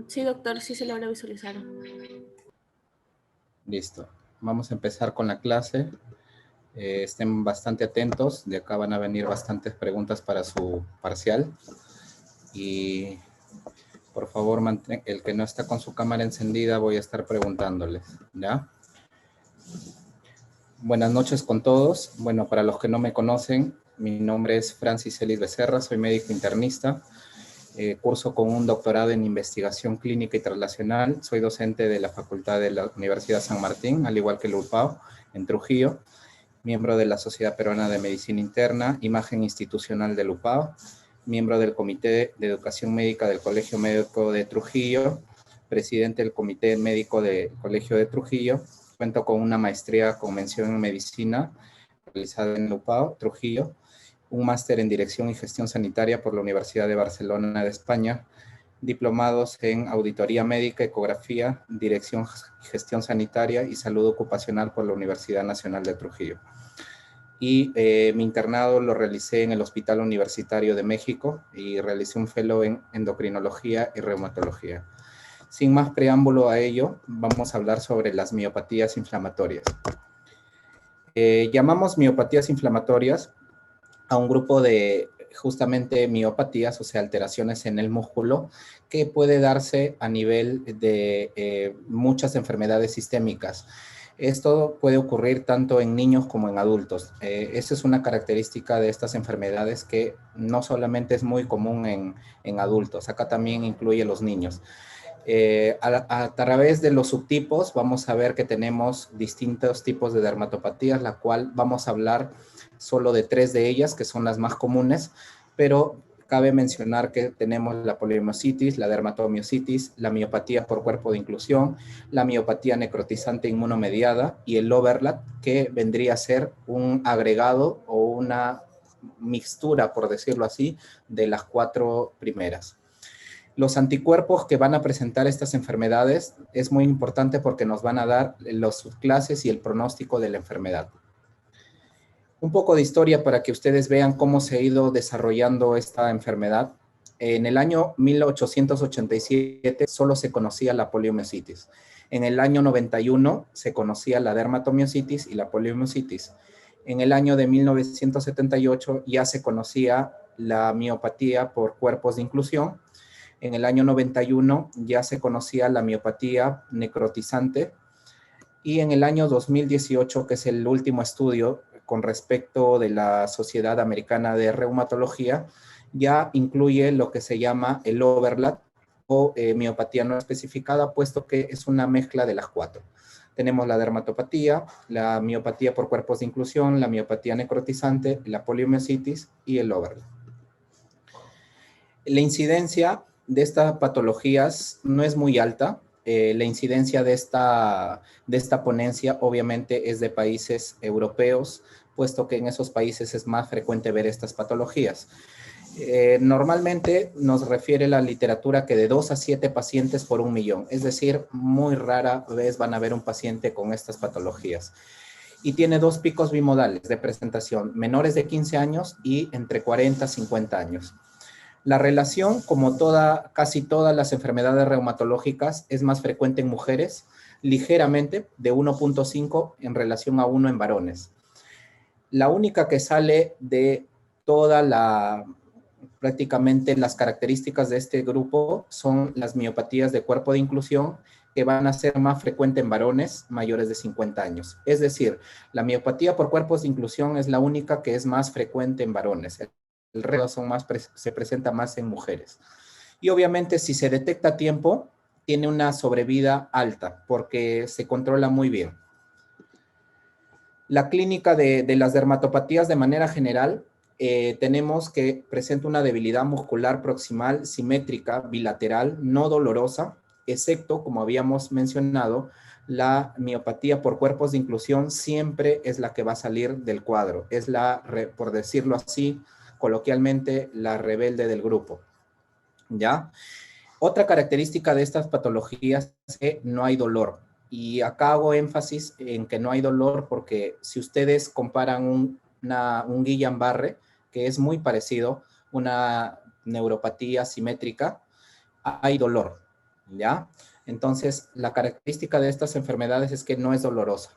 Sí, doctor, sí se logra visualizar. Listo. Vamos a empezar con la clase. Estén bastante atentos. De acá van a venir bastantes preguntas para su parcial. Y por favor, el que no está con su cámara encendida, voy a estar preguntándoles, ¿ya? Buenas noches con todos. Bueno, para los que no me conocen, mi nombre es Francis Elis Becerra, soy médico internista. Curso con un doctorado en investigación clínica y translacional. Soy docente de la Facultad de la Universidad San Martín, al igual que el UPAO, en Trujillo. Miembro de la Sociedad Peruana de Medicina Interna, imagen institucional del UPAO. Miembro del Comité de Educación Médica del Colegio Médico de Trujillo. Presidente del Comité Médico del Colegio de Trujillo. Cuento con una maestría con mención en medicina realizada en el UPAO, Trujillo. Un máster en Dirección y Gestión Sanitaria por la Universidad de Barcelona de España, diplomados en Auditoría Médica, Ecografía, Dirección y Gestión Sanitaria y Salud Ocupacional por la Universidad Nacional de Trujillo. Y mi internado lo realicé en el Hospital Universitario de México y realicé un fellow en endocrinología y reumatología. Sin más preámbulo a ello, vamos a hablar sobre las miopatías inflamatorias. Llamamos miopatías inflamatorias a un grupo de justamente miopatías, o sea, alteraciones en el músculo, que puede darse a nivel de muchas enfermedades sistémicas. Esto puede ocurrir tanto en niños como en adultos. Esa es una característica de estas enfermedades que no solamente es muy común en adultos, acá también incluye los niños. A través de los subtipos vamos a ver que tenemos distintos tipos de dermatopatías, la cual vamos a hablar solo de 3 de ellas, que son las más comunes, pero cabe mencionar que tenemos la polimiositis, la dermatomiositis, la miopatía por cuerpo de inclusión, la miopatía necrotizante inmunomediada y el overlap, que vendría a ser un agregado o una mixtura, por decirlo así, de las 4 primeras. Los anticuerpos que van a presentar estas enfermedades es muy importante porque nos van a dar las subclases y el pronóstico de la enfermedad. Un poco de historia para que ustedes vean cómo se ha ido desarrollando esta enfermedad. En el año 1887 solo se conocía la poliomiositis. En el año 91 se conocía la dermatomiositis y la poliomiositis. En el año de 1978 ya se conocía la miopatía por cuerpos de inclusión. En el año 91 ya se conocía la miopatía necrotizante y en el año 2018, que es el último estudio con respecto de la Sociedad Americana de Reumatología, ya incluye lo que se llama el overlap o miopatía no especificada, puesto que es una mezcla de las 4. Tenemos la dermatopatía, la miopatía por cuerpos de inclusión, la miopatía necrotizante, la poliomiositis y el overlap. La incidencia de estas patologías no es muy alta. La incidencia de esta ponencia obviamente es de países europeos, puesto que en esos países es más frecuente ver estas patologías. Normalmente nos refiere la literatura que de 2 a 7 pacientes por 1.000.000, es decir, muy rara vez van a ver un paciente con estas patologías. Y tiene 2 picos bimodales de presentación, menores de 15 años y entre 40 y 50 años. La relación, como casi todas las enfermedades reumatológicas, es más frecuente en mujeres, ligeramente de 1.5 en relación a 1 en varones. La única que sale de prácticamente las características de este grupo son las miopatías de cuerpo de inclusión, que van a ser más frecuentes en varones mayores de 50 años. Es decir, la miopatía por cuerpos de inclusión es la única que es más frecuente en varones. El resto se presenta más en mujeres. Y obviamente si se detecta a tiempo, tiene una sobrevida alta porque se controla muy bien. La clínica de las dermatopatías de manera general, tenemos que presenta una debilidad muscular proximal simétrica bilateral no dolorosa, excepto, como habíamos mencionado, la miopatía por cuerpos de inclusión siempre es la que va a salir del cuadro. Es por decirlo así, coloquialmente, la rebelde del grupo, ¿ya? Otra característica de estas patologías es que no hay dolor. Y acá hago énfasis en que no hay dolor porque si ustedes comparan un Guillain-Barré, que es muy parecido, una neuropatía simétrica, hay dolor, ¿ya? Entonces, la característica de estas enfermedades es que no es dolorosa.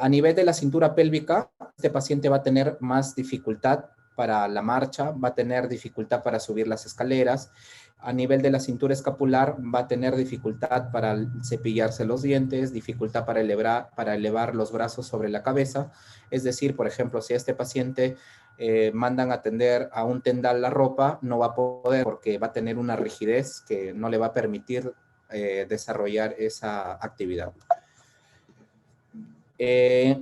A nivel de la cintura pélvica, este paciente va a tener más dificultad para la marcha, va a tener dificultad para subir las escaleras. A nivel de la cintura escapular, va a tener dificultad para cepillarse los dientes, dificultad para elevar los brazos sobre la cabeza. Es decir, por ejemplo, si a este paciente mandan a tender a un tendal la ropa, no va a poder porque va a tener una rigidez que no le va a permitir desarrollar esa actividad.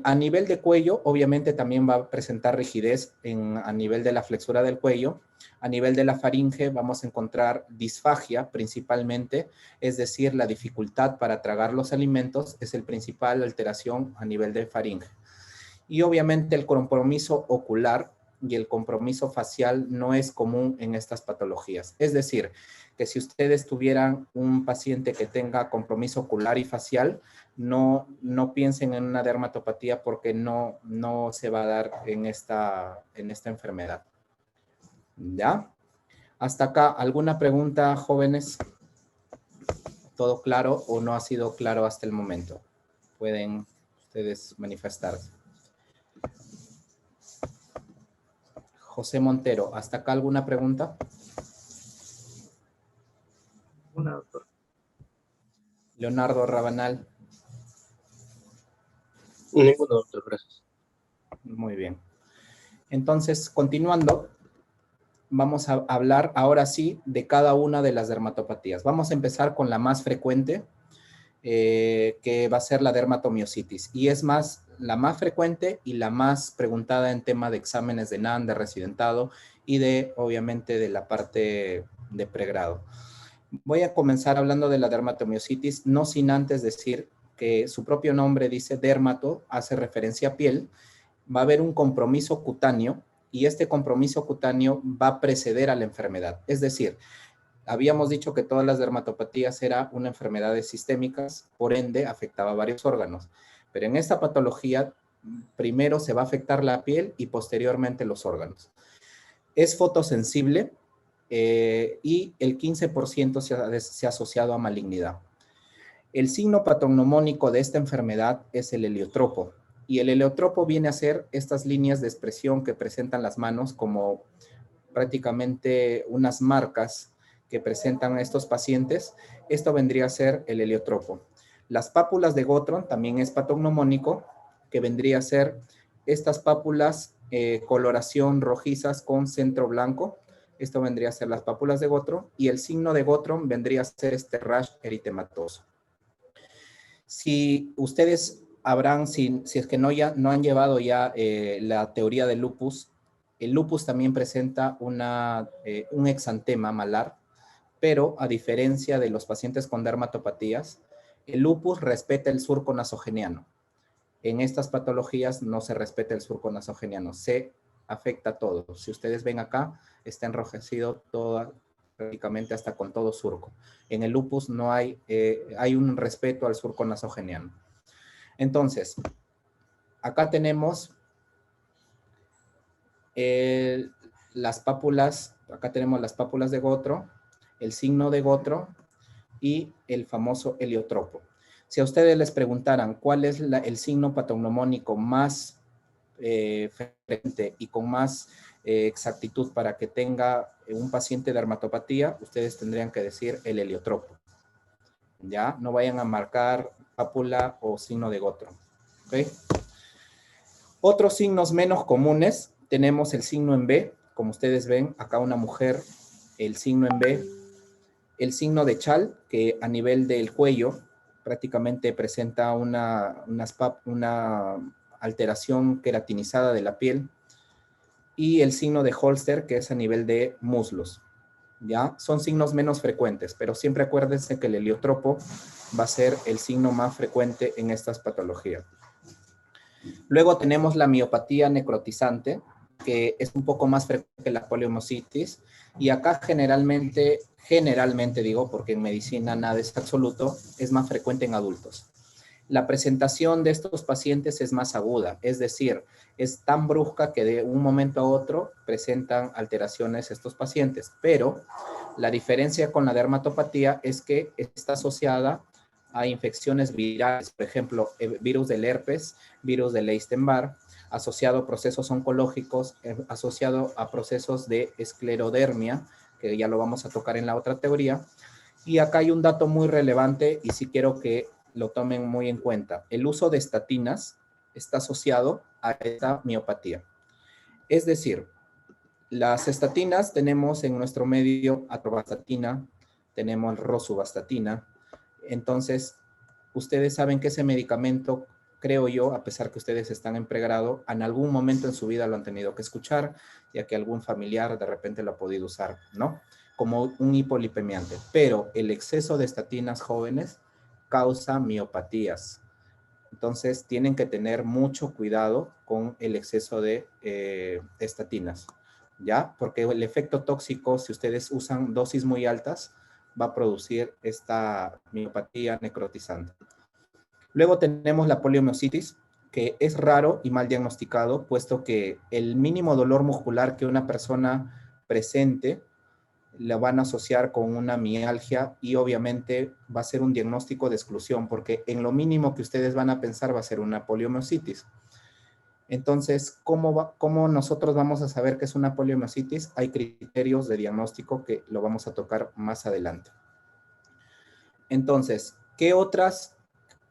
A nivel de cuello, obviamente también va a presentar rigidez a nivel de la flexura del cuello. A nivel de la faringe vamos a encontrar disfagia principalmente, es decir, la dificultad para tragar los alimentos es el principal alteración a nivel de faringe. Y obviamente el compromiso ocular y el compromiso facial no es común en estas patologías. Es decir, que si ustedes tuvieran un paciente que tenga compromiso ocular y facial, no piensen en una dermatopatía porque no se va a dar en esta enfermedad. ¿Ya? Hasta acá, ¿alguna pregunta, jóvenes? ¿Todo claro o no ha sido claro hasta el momento? Pueden ustedes manifestarse. José Montero, ¿hasta acá alguna pregunta? Una, doctor. Leonardo Rabanal. Ninguno, doctor, gracias. Muy bien. Entonces, continuando, vamos a hablar ahora sí de cada una de las dermatopatías. Vamos a empezar con la más frecuente, que va a ser la dermatomiositis. Y es la más frecuente y la más preguntada en tema de exámenes de NAN, de residentado y obviamente, de la parte de pregrado. Voy a comenzar hablando de la dermatomiositis, no sin antes decir que su propio nombre dice dermato, hace referencia a piel. Va a haber un compromiso cutáneo y este compromiso cutáneo va a preceder a la enfermedad. Es decir, habíamos dicho que todas las dermatopatías eran una enfermedades sistémicas, por ende afectaba a varios órganos. Pero en esta patología, primero se va a afectar la piel y posteriormente los órganos. Es fotosensible y el 15% se ha asociado a malignidad. El signo patognomónico de esta enfermedad es el heliotropo. Y el heliotropo viene a ser estas líneas de expresión que presentan las manos como prácticamente unas marcas que presentan a estos pacientes. Esto vendría a ser el heliotropo. Las pápulas de Gottron también es patognomónico, que vendría a ser estas pápulas coloración rojizas con centro blanco. Esto vendría a ser las pápulas de Gottron y el signo de Gottron vendría a ser este rash eritematoso. Si ustedes si es que no han llevado ya la teoría del lupus, el lupus también presenta un exantema malar, pero a diferencia de los pacientes con dermatopatías, el lupus respeta el surco nasogeniano. En estas patologías no se respeta el surco nasogeniano, se afecta todo. Si ustedes ven acá, está enrojecido prácticamente hasta con todo surco. En el lupus no hay un respeto al surco nasogeniano. Entonces, acá tenemos las pápulas de Gottron, el signo de Gottron y el famoso heliotropo. Si a ustedes les preguntaran cuál es el signo patognomónico más frecuente y con más exactitud para que tenga un paciente de dermatopatía, ustedes tendrían que decir el heliotropo. ¿Ya? No vayan a marcar pápula o signo de Gottron. ¿Okay? Otros signos menos comunes, tenemos el signo en B, como ustedes ven, acá una mujer, el signo en B, el signo de Chal, que a nivel del cuello prácticamente presenta una alteración queratinizada de la piel, y el signo de Holster, que es a nivel de muslos. ¿Ya? Son signos menos frecuentes, pero siempre acuérdense que el heliotropo va a ser el signo más frecuente en estas patologías. Luego tenemos la miopatía necrotizante, que es un poco más frecuente que la poliomiositis, y acá generalmente digo, porque en medicina nada es absoluto, es más frecuente en adultos. La presentación de estos pacientes es más aguda, es decir, es tan brusca que de un momento a otro presentan alteraciones estos pacientes, pero La diferencia con la dermatopatía es que está asociada a infecciones virales, por ejemplo, virus del herpes, virus del Epstein-Barr, asociado a procesos oncológicos, asociado a procesos de esclerodermia, que ya lo vamos a tocar en la otra teoría. Y acá hay un dato muy relevante y sí quiero que lo tomen muy en cuenta. El uso de estatinas está asociado a esta miopatía. Es decir, las estatinas tenemos en nuestro medio atorvastatina, tenemos rosuvastatina. Entonces, ustedes saben que ese medicamento, creo yo, a pesar que ustedes están en pregrado, en algún momento en su vida lo han tenido que escuchar, ya que algún familiar de repente lo ha podido usar, ¿no? Como un hipolipemiante. Pero el exceso de estatinas jóvenes causa miopatías. Entonces, tienen que tener mucho cuidado con el exceso de estatinas, ¿ya? Porque el efecto tóxico, si ustedes usan dosis muy altas, va a producir esta miopatía necrotizante. Luego tenemos la poliomielitis, que es raro y mal diagnosticado, puesto que el mínimo dolor muscular que una persona presente la van a asociar con una mialgia y obviamente va a ser un diagnóstico de exclusión, porque en lo mínimo que ustedes van a pensar va a ser una poliomielitis. Entonces, ¿cómo nosotros vamos a saber que es una poliomielitis? Hay criterios de diagnóstico que lo vamos a tocar más adelante. Entonces, ¿qué otras?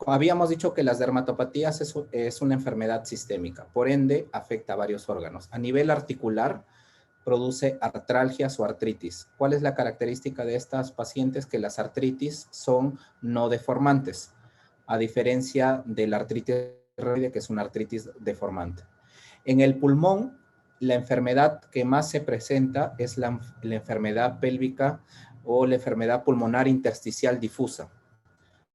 Habíamos dicho que las dermatopatías es una enfermedad sistémica, por ende afecta a varios órganos. A nivel articular, produce artralgias o artritis. ¿Cuál es la característica de estas pacientes? Que las artritis son no deformantes, a diferencia de la artritis reumatoide, que es una artritis deformante. En el pulmón, la enfermedad que más se presenta es la enfermedad pélvica o la enfermedad pulmonar intersticial difusa.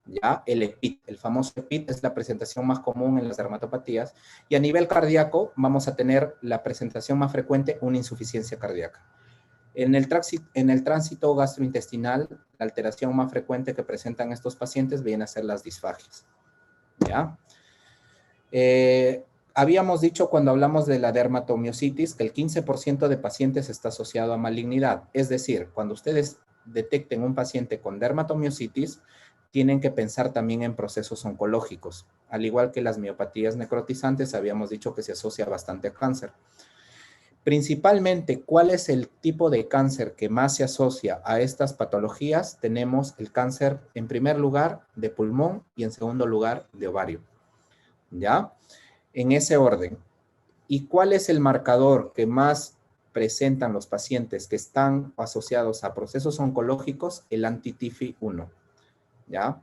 Ya, el EPIT, el famoso EPIT es la presentación más común en las dermatopatías, y a nivel cardíaco vamos a tener la presentación más frecuente, una insuficiencia cardíaca. En el tránsito gastrointestinal, la alteración más frecuente que presentan estos pacientes viene a ser las disfagias. ¿Ya? Habíamos dicho cuando hablamos de la dermatomiositis que el 15% de pacientes está asociado a malignidad, es decir, cuando ustedes detecten un paciente con dermatomiositis, tienen que pensar también en procesos oncológicos. Al igual que las miopatías necrotizantes, habíamos dicho que se asocia bastante a cáncer. Principalmente, ¿cuál es el tipo de cáncer que más se asocia a estas patologías? Tenemos el cáncer, en primer lugar, de pulmón y en segundo lugar, de ovario. ¿Ya? En ese orden. ¿Y cuál es el marcador que más presentan los pacientes que están asociados a procesos oncológicos? El anti-TIFI-1. ¿Ya?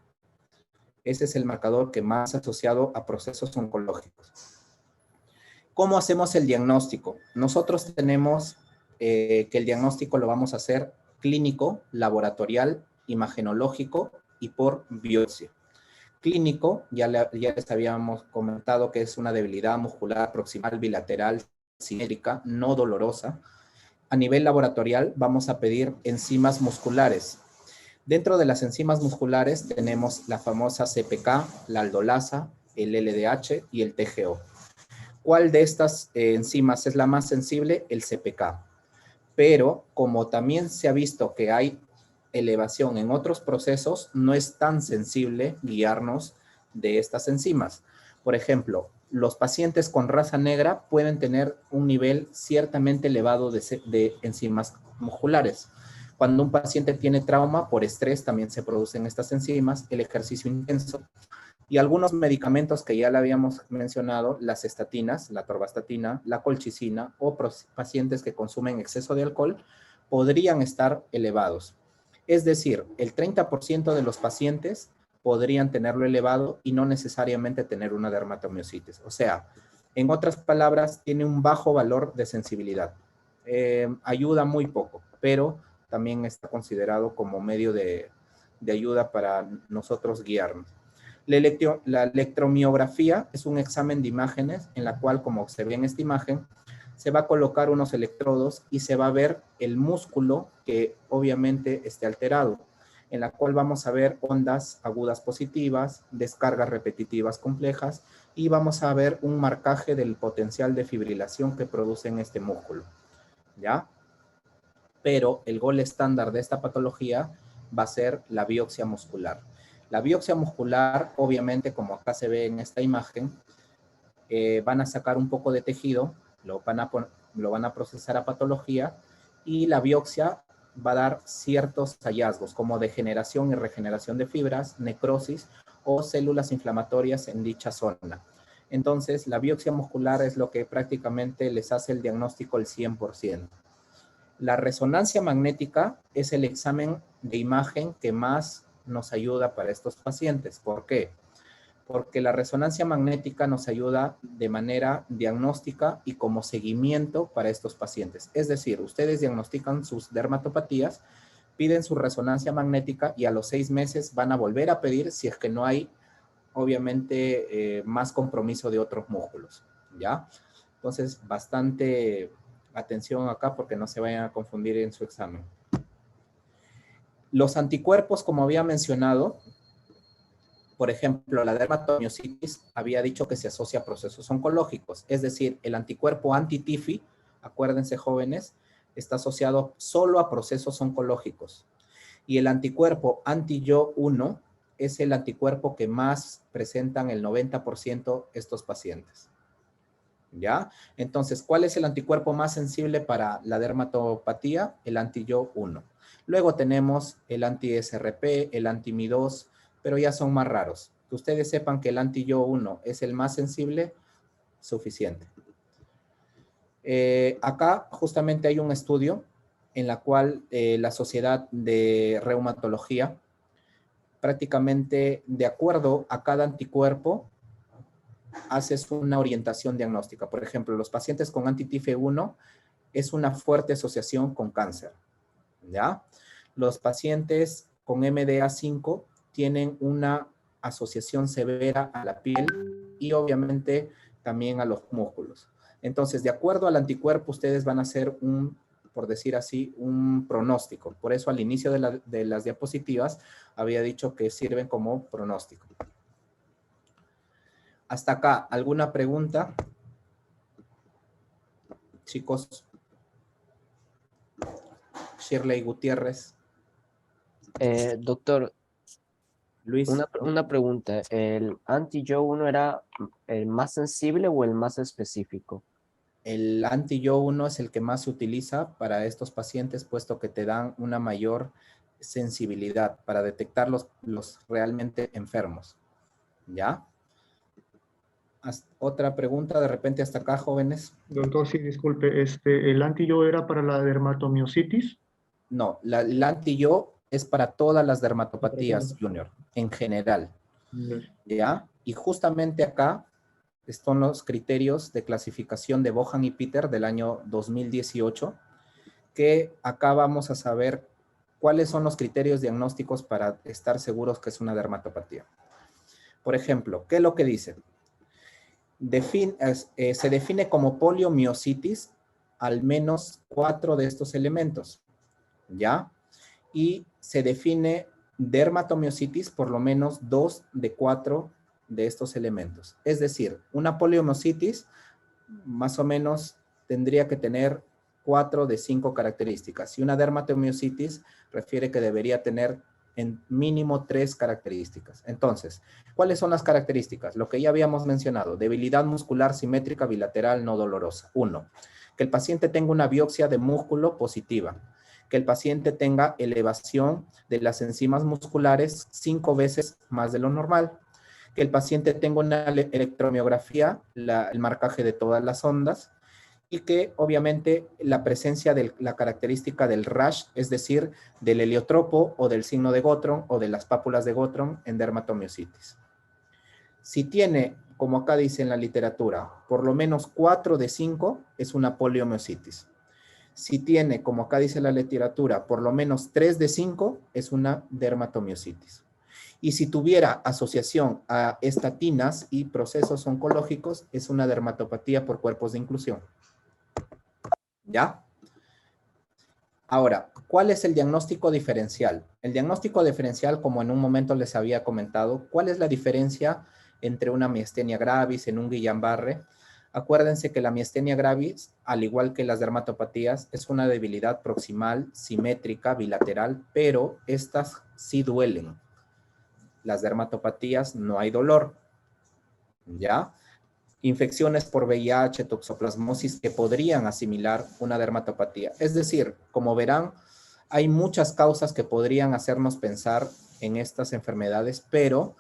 Ese es el marcador que más asociado a procesos oncológicos. ¿Cómo hacemos el diagnóstico? Nosotros tenemos que el diagnóstico lo vamos a hacer clínico, laboratorial, imagenológico y por biopsia. Clínico, ya les habíamos comentado que es una debilidad muscular proximal bilateral simétrica, no dolorosa. A nivel laboratorial vamos a pedir enzimas musculares. Dentro de las enzimas musculares tenemos la famosa CPK, la aldolasa, el LDH y el TGO. ¿Cuál de estas enzimas es la más sensible? El CPK. Pero como también se ha visto que hay elevación en otros procesos, no es tan sensible guiarnos de estas enzimas. Por ejemplo, los pacientes con raza negra pueden tener un nivel ciertamente elevado de enzimas musculares. Cuando un paciente tiene trauma por estrés, también se producen estas enzimas, el ejercicio intenso y algunos medicamentos que ya le habíamos mencionado, las estatinas, la atorvastatina, la colchicina o pacientes que consumen exceso de alcohol, podrían estar elevados. Es decir, el 30% de los pacientes podrían tenerlo elevado y no necesariamente tener una dermatomiositis. O sea, en otras palabras, tiene un bajo valor de sensibilidad. Ayuda muy poco, pero también está considerado como medio de ayuda para nosotros guiarnos. La electromiografía es un examen de imágenes en la cual, como se ve en esta imagen, se va a colocar unos electrodos y se va a ver el músculo que obviamente esté alterado, en la cual vamos a ver ondas agudas positivas, descargas repetitivas complejas y vamos a ver un marcaje del potencial de fibrilación que produce en este músculo. ¿Ya? pero el gol estándar de esta patología va a ser la biopsia muscular. La biopsia muscular, obviamente, como acá se ve en esta imagen, van a sacar un poco de tejido, lo van a procesar a patología y la biopsia va a dar ciertos hallazgos como degeneración y regeneración de fibras, necrosis o células inflamatorias en dicha zona. Entonces, la biopsia muscular es lo que prácticamente les hace el diagnóstico al 100%. La resonancia magnética es el examen de imagen que más nos ayuda para estos pacientes. ¿Por qué? Porque la resonancia magnética nos ayuda de manera diagnóstica y como seguimiento para estos pacientes. Es decir, ustedes diagnostican sus dermatopatías, piden su resonancia magnética y a los 6 meses van a volver a pedir si es que no hay, obviamente, más compromiso de otros músculos, ¿ya? Entonces, bastante atención acá porque no se vayan a confundir en su examen. Los anticuerpos, como había mencionado, por ejemplo, la dermatomiositis había dicho que se asocia a procesos oncológicos, es decir, el anticuerpo anti-TIFI, acuérdense jóvenes, está asociado solo a procesos oncológicos. Y el anticuerpo anti-YO1 es el anticuerpo que más presentan el 90% estos pacientes. ¿Ya? Entonces, ¿cuál es el anticuerpo más sensible para la dermatopatía? El anti-YO1. Luego tenemos el anti-SRP, el anti-Mi2, pero ya son más raros. Que ustedes sepan que el anti-YO1 es el más sensible, suficiente. Acá justamente hay un estudio en la cual la Sociedad de Reumatología, prácticamente de acuerdo a cada anticuerpo, haces una orientación diagnóstica. Por ejemplo, los pacientes con anti-TIF1 es una fuerte asociación con cáncer, ¿ya? Los pacientes con MDA5 tienen una asociación severa a la piel y obviamente también a los músculos. Entonces, de acuerdo al anticuerpo, ustedes van a hacer un, por decir así, un pronóstico. Por eso al inicio de las diapositivas había dicho que sirven como pronóstico. Hasta acá, ¿alguna pregunta? Chicos. Shirley Gutiérrez. Doctor, Luis. una pregunta. ¿El anti-YO1 era el más sensible o el más específico? El anti-YO1 es el que más se utiliza para estos pacientes, puesto que te dan una mayor sensibilidad para detectar los realmente enfermos. ¿Ya? Otra pregunta, de repente hasta acá, jóvenes. Doctor, sí, disculpe, ¿el anti-yo era para la dermatomiositis? No, el anti-YO es para todas las dermatopatías, Junior, en general. ¿Ya? Y justamente acá están los criterios de clasificación de Bohan y Peter del año 2018, que acá vamos a saber cuáles son los criterios diagnósticos para estar seguros que es una dermatopatía. Por ejemplo, ¿qué es lo que dice? Se define como poliomiositis al menos 4 de estos elementos, ¿ya? Y se define dermatomiositis por lo menos 2 de 4 de estos elementos. Es decir, una poliomiositis más o menos tendría que tener 4 de 5 características. Y una dermatomiositis refiere que debería tener en mínimo 3 características. Entonces, ¿cuáles son las características? Lo que ya habíamos mencionado, debilidad muscular simétrica bilateral no dolorosa. 1. Que el paciente tenga una biopsia de músculo positiva. Que el paciente tenga elevación de las enzimas musculares 5 veces más de lo normal. Que el paciente tenga una electromiografía, el marcaje de todas las ondas, y que obviamente la presencia de la característica del rash, es decir, del heliotropo o del signo de Gottron o de las pápulas de Gottron en dermatomiositis. Si tiene, como acá dice en la literatura, por lo menos 4 de 5, es una poliomiositis. Si tiene, como acá dice la literatura, por lo menos 3 de 5, es una dermatomiositis. Y si tuviera asociación a estatinas y procesos oncológicos, es una dermatopatía por cuerpos de inclusión. ¿Ya? Ahora, ¿cuál es el diagnóstico diferencial? El diagnóstico diferencial, como en un momento les había comentado, ¿cuál es la diferencia entre una miastenia gravis en un Guillain-Barré Acuérdense que la miastenia gravis, al igual que las dermatopatías, es una debilidad proximal, simétrica, bilateral, pero estas sí duelen. Las dermatopatías no hay dolor, ¿ya? Infecciones por VIH, toxoplasmosis que podrían asimilar una dermatopatía. Es decir, como verán, hay muchas causas que podrían hacernos pensar en estas enfermedades, pero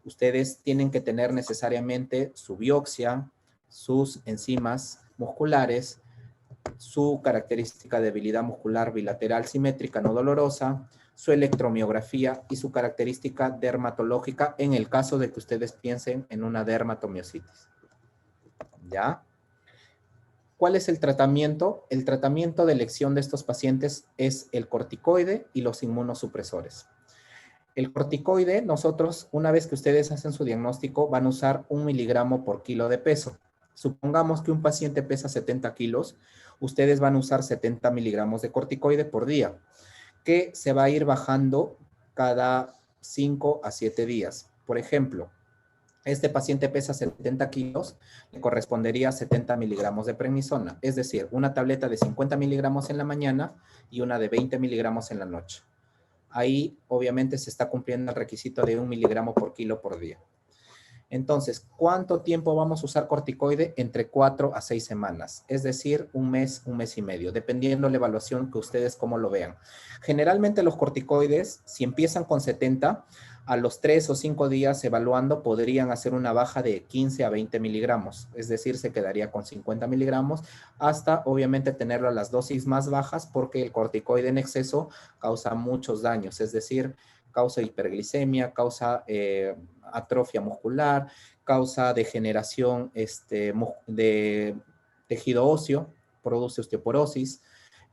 ustedes tienen que tener necesariamente su biopsia, sus enzimas musculares, su característica de debilidad muscular bilateral simétrica no dolorosa, su electromiografía y su característica dermatológica en el caso de que ustedes piensen en una dermatomiositis. ¿Ya? ¿Cuál es el tratamiento? El tratamiento de elección de estos pacientes es el corticoide y los inmunosupresores. El corticoide, nosotros, una vez que ustedes hacen su diagnóstico, van a usar 1 miligramo por kilo de peso. Supongamos que un paciente pesa 70 kilos, ustedes van a usar 70 miligramos de corticoide por día, que se va a ir bajando cada 5 a 7 días. Por ejemplo, este paciente pesa 70 kilos, le correspondería a 70 miligramos de prednisona, es decir, una tableta de 50 miligramos en la mañana y una de 20 miligramos en la noche. Ahí obviamente se está cumpliendo el requisito de 1 miligramo por kilo por día. Entonces, ¿cuánto tiempo vamos a usar corticoide? Entre 4 a 6 semanas, es decir, un mes y medio, dependiendo de la evaluación que ustedes cómo lo vean. Generalmente los corticoides, si empiezan con 70, a los 3 o 5 días evaluando podrían hacer una baja de 15 a 20 miligramos, es decir, se quedaría con 50 miligramos hasta obviamente tenerlo a las dosis más bajas porque el corticoide en exceso causa muchos daños, es decir, causa hiperglicemia, causa atrofia muscular, causa degeneración de tejido óseo, produce osteoporosis.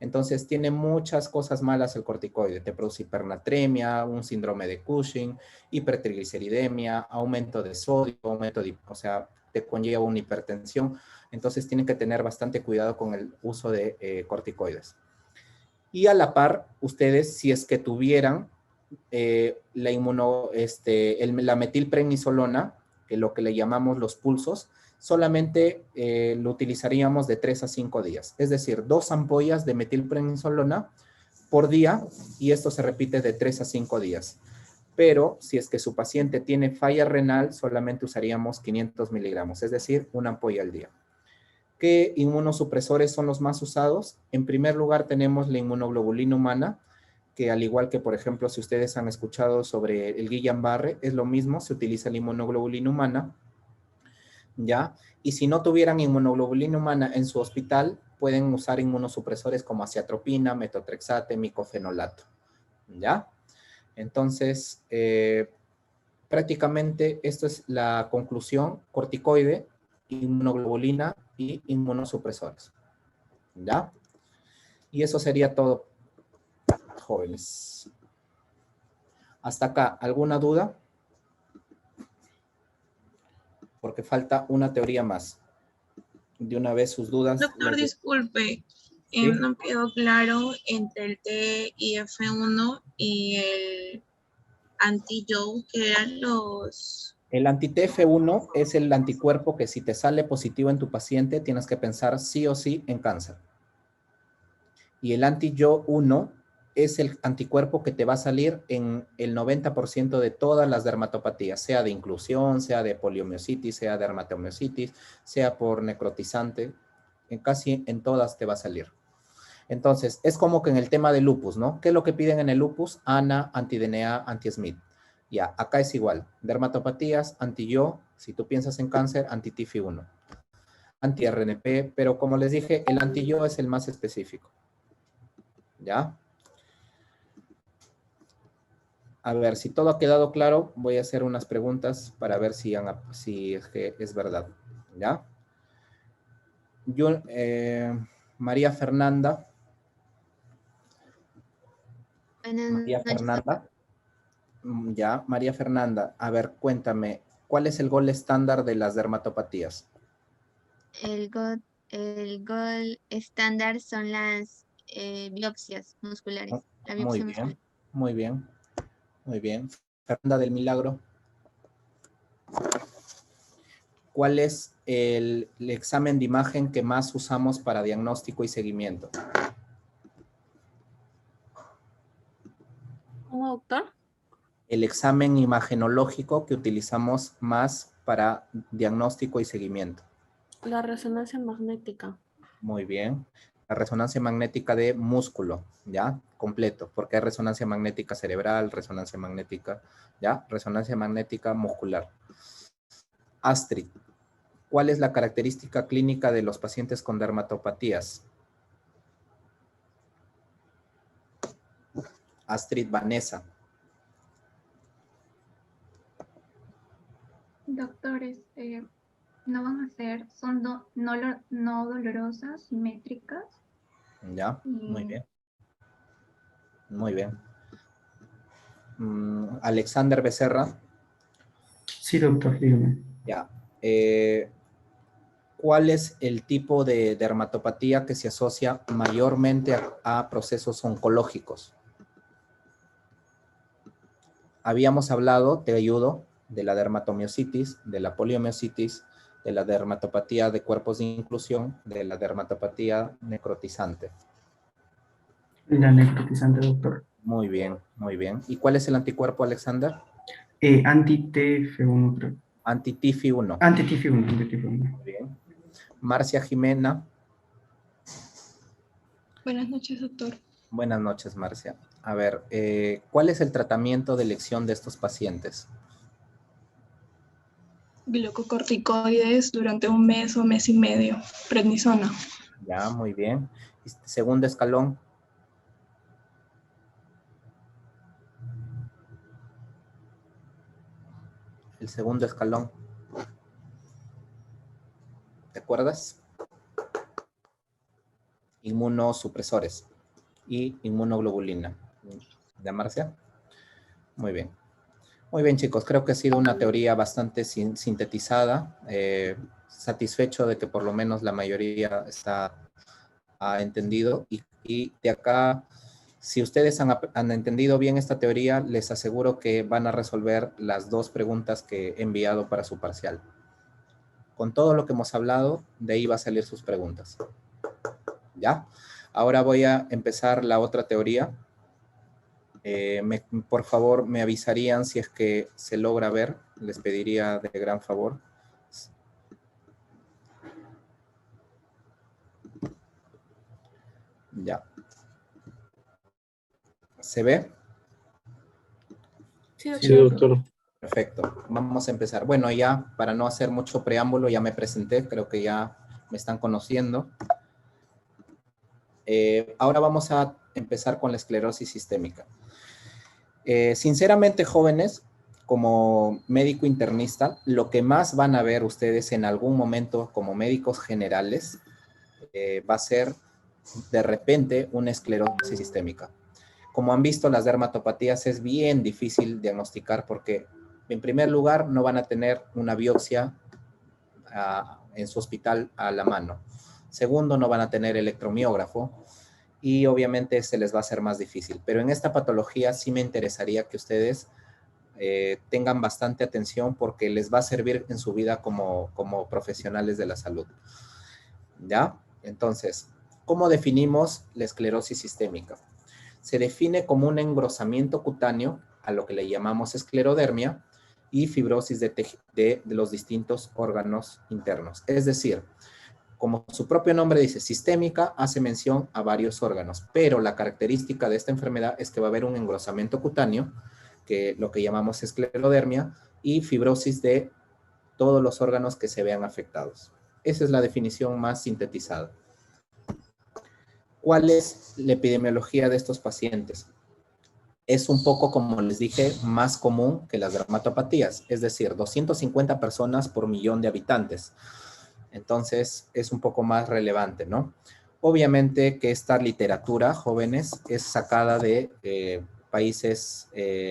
Entonces tiene muchas cosas malas el corticoide, te produce hipernatremia, un síndrome de Cushing, hipertrigliceridemia, aumento de sodio, o sea, te conlleva una hipertensión. Entonces tienen que tener bastante cuidado con el uso de corticoides. Y a la par, ustedes, si es que tuvieran la metilprednisolona, que lo que le llamamos los pulsos, solamente lo utilizaríamos de 3 a 5 días. Es decir, 2 ampollas de metilprednisolona por día y esto se repite de 3 a 5 días. Pero si es que su paciente tiene falla renal, solamente usaríamos 500 miligramos, es decir, una ampolla al día. ¿Qué inmunosupresores son los más usados? En primer lugar tenemos la inmunoglobulina humana, que al igual que, por ejemplo, si ustedes han escuchado sobre el Guillain-Barré, es lo mismo, se utiliza la inmunoglobulina humana, ¿ya? Y si no tuvieran inmunoglobulina humana en su hospital, pueden usar inmunosupresores como aciatropina, metotrexate, micofenolato, ¿ya? Entonces, prácticamente esto es la conclusión: corticoide, inmunoglobulina y inmunosupresores, ¿ya? Y eso sería todo, jóvenes. Hasta acá, ¿alguna duda? Porque falta una teoría más. De una vez sus dudas. Doctor, disculpe, ¿Sí? no quedó claro entre el TIF1 y el anti-Joe, que eran los... El anti-TF1 es el anticuerpo que si te sale positivo en tu paciente, tienes que pensar sí o sí en cáncer. Y el anti-Jo1 es el anticuerpo que te va a salir en el 90% de todas las dermatopatías, sea de inclusión, sea de poliomiositis, sea de dermatomiositis, sea por necrotizante, casi en todas te va a salir. Entonces, es como que en el tema de lupus, ¿no? ¿Qué es lo que piden en el lupus? ANA, anti-DNA, anti-SMIT. Ya, acá es igual. Dermatopatías, anti-Jo, si tú piensas en cáncer, anti-TIFI1, anti-RNP, pero como les dije, el anti-Jo es el más específico. ¿Ya? A ver, si todo ha quedado claro, voy a hacer unas preguntas para ver si es que es verdad. ¿Ya? Yo, María Fernanda. María Fernanda. Ya, María Fernanda. A ver, cuéntame, ¿cuál es el gol estándar de las dermatopatías? El gol estándar son las biopsias musculares. La Muy biopsia muscular. bien, muy bien, muy bien. Fernanda del Milagro. ¿cuál es el examen de imagen que más usamos para diagnóstico y seguimiento? ¿Cómo, doctor? El examen imagenológico que utilizamos más para diagnóstico y seguimiento. La resonancia magnética. Muy bien. La resonancia magnética de músculo, ¿ya? Completo, porque hay resonancia magnética cerebral, resonancia magnética, ¿ya? Resonancia magnética muscular. Astrid, ¿cuál es la característica clínica de los pacientes con dermatopatías? Astrid Vanessa. Doctores, no van a ser, son no dolorosas, simétricas. Ya, muy bien. Muy bien. Alexander Becerra. Sí, doctor, dígame. Ya. ¿Cuál es el tipo de dermatopatía que se asocia mayormente a procesos oncológicos? Habíamos hablado, te ayudo, de la dermatomiositis, de la poliomiositis, de la dermatopatía de cuerpos de inclusión, de la dermatopatía necrotizante. La necrotizante, doctor. Muy bien, muy bien. ¿Y cuál es el anticuerpo, Alexander? Anti-TF1, creo. Anti-TIFI-1. Anti-TF1, anti-TF1. Muy bien. Marcia Jimena. Buenas noches, doctor. Buenas noches, Marcia. A ver, ¿cuál es el tratamiento de elección de estos pacientes? Glucocorticoides durante un mes o mes y medio. Prednisona. Ya, muy bien. Segundo escalón. El segundo escalón. ¿Te acuerdas? Inmunosupresores y inmunoglobulina. ¿De Marcia? Muy bien. Muy bien, chicos. Creo que ha sido una teoría bastante sintetizada. Satisfecho de que por lo menos la mayoría ha entendido. Y de acá, si ustedes han entendido bien esta teoría, les aseguro que van a resolver las 2 preguntas que he enviado para su parcial. Con todo lo que hemos hablado, de ahí va a salir sus preguntas. ¿Ya? Ahora voy a empezar la otra teoría. Por favor, me avisarían si es que se logra ver. Les pediría de gran favor. Ya. ¿Se ve? Sí, doctor. Sí, doctor. Perfecto. Vamos a empezar. Bueno, ya para no hacer mucho preámbulo, ya me presenté. Creo que ya me están conociendo. Ahora vamos a empezar con la esclerosis sistémica. Sinceramente, jóvenes, como médico internista, lo que más van a ver ustedes en algún momento como médicos generales va a ser de repente una esclerosis sistémica. Como han visto, las dermatopatías es bien difícil diagnosticar porque, en primer lugar, no van a tener una biopsia en su hospital a la mano. Segundo, no van a tener electromiógrafo. Y obviamente se les va a hacer más difícil. Pero en esta patología sí me interesaría que ustedes tengan bastante atención porque les va a servir en su vida como profesionales de la salud. ¿Ya? Entonces, ¿cómo definimos la esclerosis sistémica? Se define como un engrosamiento cutáneo, a lo que le llamamos esclerodermia, y fibrosis de los distintos órganos internos. Es decir, como su propio nombre dice, sistémica, hace mención a varios órganos, pero la característica de esta enfermedad es que va a haber un engrosamiento cutáneo, que lo que llamamos esclerodermia, y fibrosis de todos los órganos que se vean afectados. Esa es la definición más sintetizada. ¿Cuál es la epidemiología de estos pacientes? Es un poco, como les dije, más común que las dermatopatías, es decir, 250 personas por millón de habitantes. Entonces, es un poco más relevante, ¿no? Obviamente que esta literatura, jóvenes, es sacada de países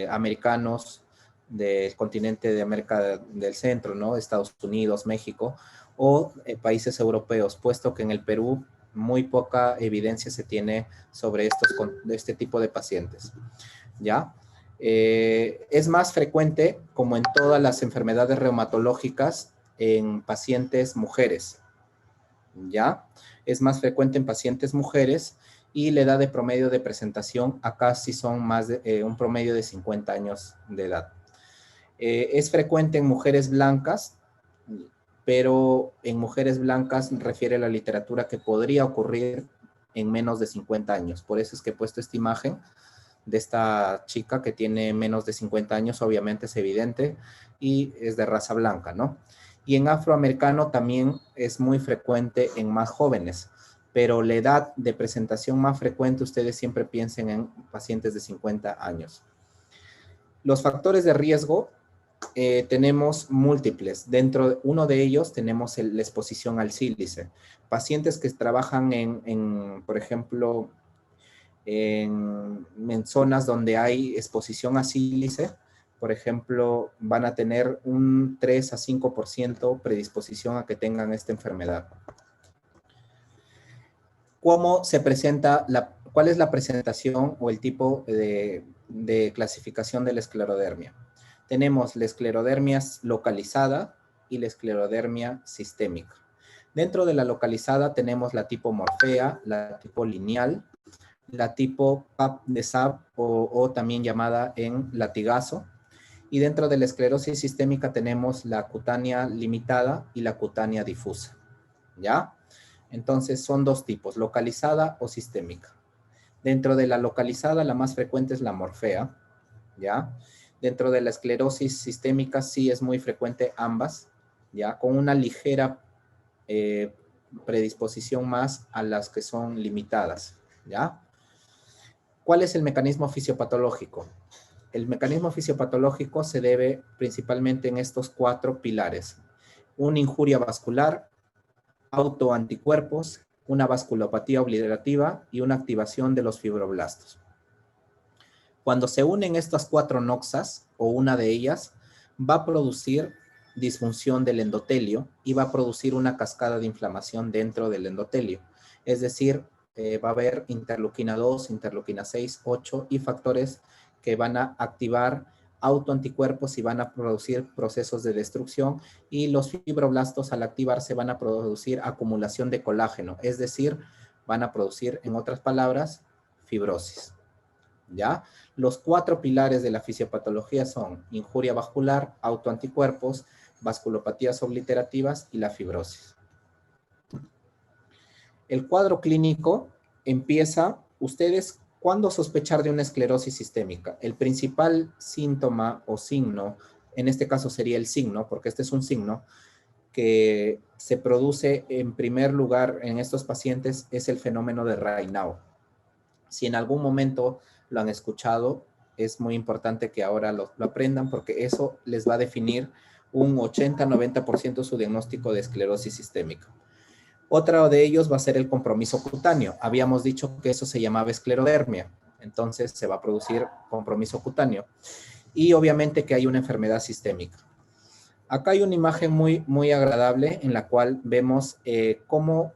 americanos, del continente de América del Centro, ¿no? Estados Unidos, México, o países europeos, puesto que en el Perú muy poca evidencia se tiene sobre este tipo de pacientes, ¿ya? Es más frecuente, como en todas las enfermedades reumatológicas, en pacientes mujeres, ¿ya? Es más frecuente en pacientes mujeres y la edad de promedio de presentación acá sí son más de un promedio de 50 años de edad. Es frecuente en mujeres blancas, pero en mujeres blancas refiere la literatura que podría ocurrir en menos de 50 años. Por eso es que he puesto esta imagen de esta chica que tiene menos de 50 años, obviamente es evidente, y es de raza blanca, ¿no? Y en afroamericano también es muy frecuente en más jóvenes, pero la edad de presentación más frecuente, ustedes siempre piensen en pacientes de 50 años. Los factores de riesgo tenemos múltiples. Dentro de uno de ellos tenemos la exposición al sílice. Pacientes que trabajan por ejemplo, en zonas donde hay exposición a sílice, por ejemplo, van a tener un 3 a 5% predisposición a que tengan esta enfermedad. ¿Cómo se presenta, cuál es la presentación o el tipo de clasificación de la esclerodermia? Tenemos la esclerodermia localizada y la esclerodermia sistémica. Dentro de la localizada tenemos la tipo morfea, la tipo lineal, la tipo PAP de SAP o también llamada en latigazo. Y dentro de la esclerosis sistémica tenemos la cutánea limitada y la cutánea difusa. ¿Ya? Entonces son dos tipos, localizada o sistémica. Dentro de la localizada la más frecuente es la morfea. ¿Ya? Dentro de la esclerosis sistémica sí es muy frecuente ambas, ¿ya? Con una ligera predisposición más a las que son limitadas, ¿ya? ¿Cuál es el mecanismo fisiopatológico? El mecanismo fisiopatológico se debe principalmente en estos 4 pilares. Una injuria vascular, autoanticuerpos, una vasculopatía obliterativa y una activación de los fibroblastos. Cuando se unen estas 4 noxas, o una de ellas, va a producir disfunción del endotelio y va a producir una cascada de inflamación dentro del endotelio. Es decir, va a haber interleuquina 2, interleuquina 6, 8 y factores que van a activar autoanticuerpos y van a producir procesos de destrucción, y los fibroblastos al activarse van a producir acumulación de colágeno, es decir, van a producir, en otras palabras, fibrosis. ¿Ya? Los 4 pilares de la fisiopatología son injuria vascular, autoanticuerpos, vasculopatías obliterativas y la fibrosis. El cuadro clínico empieza, ustedes, ¿cuándo sospechar de una esclerosis sistémica? El principal síntoma o signo, en este caso sería el signo, porque este es un signo que se produce en primer lugar en estos pacientes, es el fenómeno de Raynaud. Si en algún momento lo han escuchado, es muy importante que ahora lo aprendan, porque eso les va a definir un 80-90% su diagnóstico de esclerosis sistémica. Otro de ellos va a ser el compromiso cutáneo. Habíamos dicho que eso se llamaba esclerodermia, entonces se va a producir compromiso cutáneo. Y obviamente que hay una enfermedad sistémica. Acá hay una imagen muy agradable en la cual vemos cómo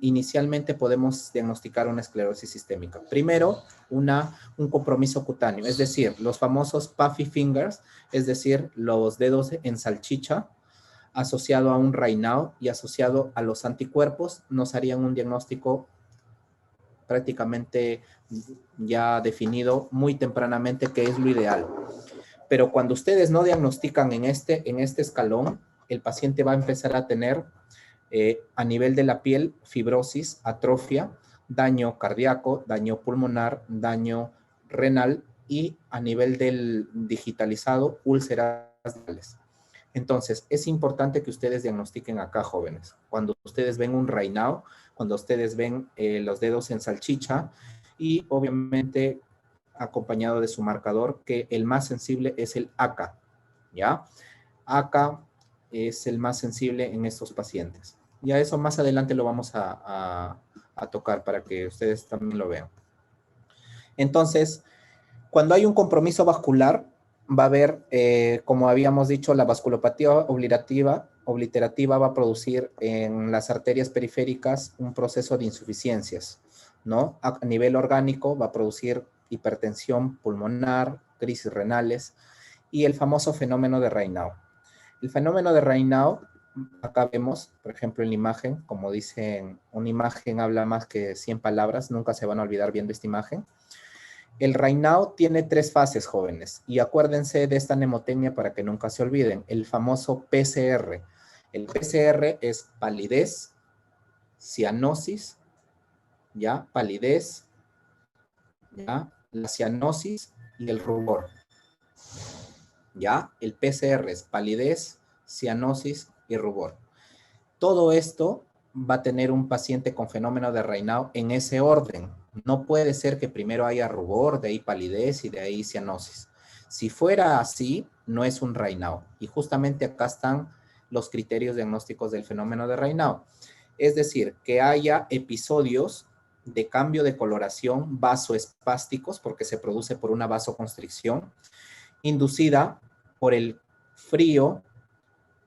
inicialmente podemos diagnosticar una esclerosis sistémica. Primero, un compromiso cutáneo, es decir, los famosos puffy fingers, es decir, los dedos en salchicha, asociado a un Raynaud y asociado a los anticuerpos, nos harían un diagnóstico prácticamente ya definido muy tempranamente, que es lo ideal. Pero cuando ustedes no diagnostican en este escalón, el paciente va a empezar a tener a nivel de la piel fibrosis, atrofia, daño cardíaco, daño pulmonar, daño renal y a nivel del digitalizado, úlceras renales. Entonces, es importante que ustedes diagnostiquen acá, jóvenes. Cuando ustedes ven un Raynaud, cuando ustedes ven los dedos en salchicha y obviamente acompañado de su marcador, que el más sensible es el ACA, ¿ya? ACA es el más sensible en estos pacientes. Ya eso más adelante lo vamos a tocar para que ustedes también lo vean. Entonces, cuando hay un compromiso vascular, va a haber, como habíamos dicho, la vasculopatía obliterativa va a producir en las arterias periféricas un proceso de insuficiencias, ¿no? A nivel orgánico va a producir hipertensión pulmonar, crisis renales y el famoso fenómeno de Raynaud. El fenómeno de Raynaud acá vemos, por ejemplo, en la imagen, como dicen, una imagen habla más que 100 palabras, nunca se van a olvidar viendo esta imagen. El Raynaud tiene 3 fases, jóvenes, y acuérdense de esta mnemotecnia para que nunca se olviden, el famoso PCR. El PCR es palidez, cianosis, ¿ya? Palidez, ¿ya? La cianosis y el rubor, ¿ya? El PCR es palidez, cianosis y rubor. Todo esto va a tener un paciente con fenómeno de Raynaud en ese orden. No puede ser que primero haya rubor, de ahí palidez y de ahí cianosis. Si fuera así, no es un Raynaud. Y justamente acá están los criterios diagnósticos del fenómeno de Raynaud. Es decir, que haya episodios de cambio de coloración vasoespásticos, porque se produce por una vasoconstricción, inducida por el frío,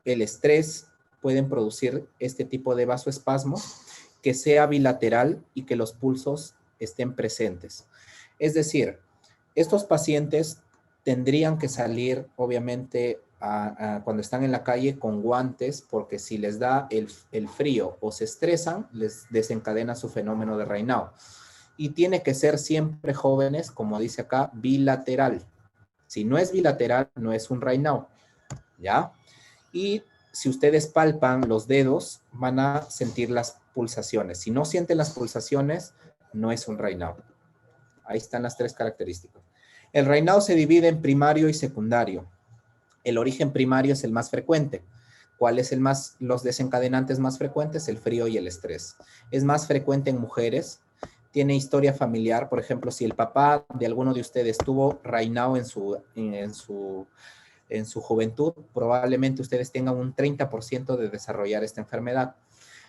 el estrés, pueden producir este tipo de vasoespasmos, que sea bilateral y que los pulsos estén presentes. Es decir, estos pacientes tendrían que salir, obviamente, cuando están en la calle con guantes, porque si les da el frío o se estresan, les desencadena su fenómeno de Raynaud. Y tiene que ser siempre, jóvenes, como dice acá, bilateral. Si no es bilateral, no es un Raynaud, ¿ya? Y si ustedes palpan los dedos, van a sentir las pulsaciones. Si no sienten las pulsaciones, no es un Raynaud. Ahí están las 3 características. El Raynaud se divide en primario y secundario. El origen primario es el más frecuente. ¿Cuál es los desencadenantes más frecuentes? El frío y el estrés. Es más frecuente en mujeres. Tiene historia familiar. Por ejemplo, si el papá de alguno de ustedes tuvo Raynaud en su juventud, probablemente ustedes tengan un 30% de desarrollar esta enfermedad.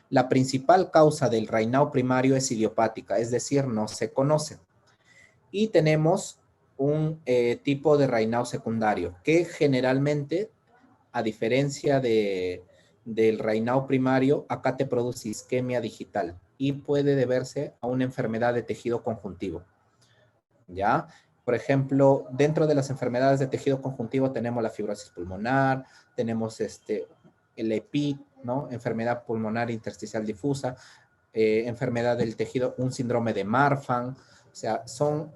La principal causa del Raynaud primario es idiopática, es decir, no se conoce. Y tenemos un tipo de Raynaud secundario, que generalmente, a diferencia del Raynaud primario, acá te produce isquemia digital y puede deberse a una enfermedad de tejido conjuntivo, ¿ya? Por ejemplo, dentro de las enfermedades de tejido conjuntivo tenemos la fibrosis pulmonar, tenemos el EPIC, ¿no? Enfermedad pulmonar intersticial difusa, enfermedad del tejido, un síndrome de Marfan, o sea, son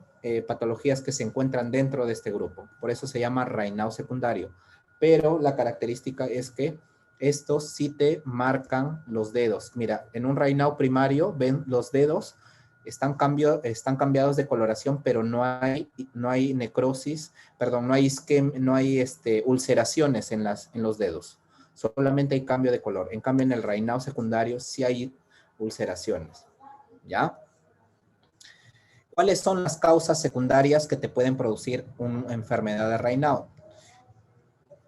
patologías que se encuentran dentro de este grupo. Por eso se llama Raynaud secundario. Pero la característica es que estos sí te marcan los dedos. Mira, en un Raynaud primario, ven los dedos, están cambiados de coloración, pero no hay necrosis, perdón, no hay ulceraciones en los dedos. Solamente hay cambio de color. En cambio, en el Raynaud secundario sí hay ulceraciones, ¿ya? ¿Cuáles son las causas secundarias que te pueden producir una enfermedad de Raynaud?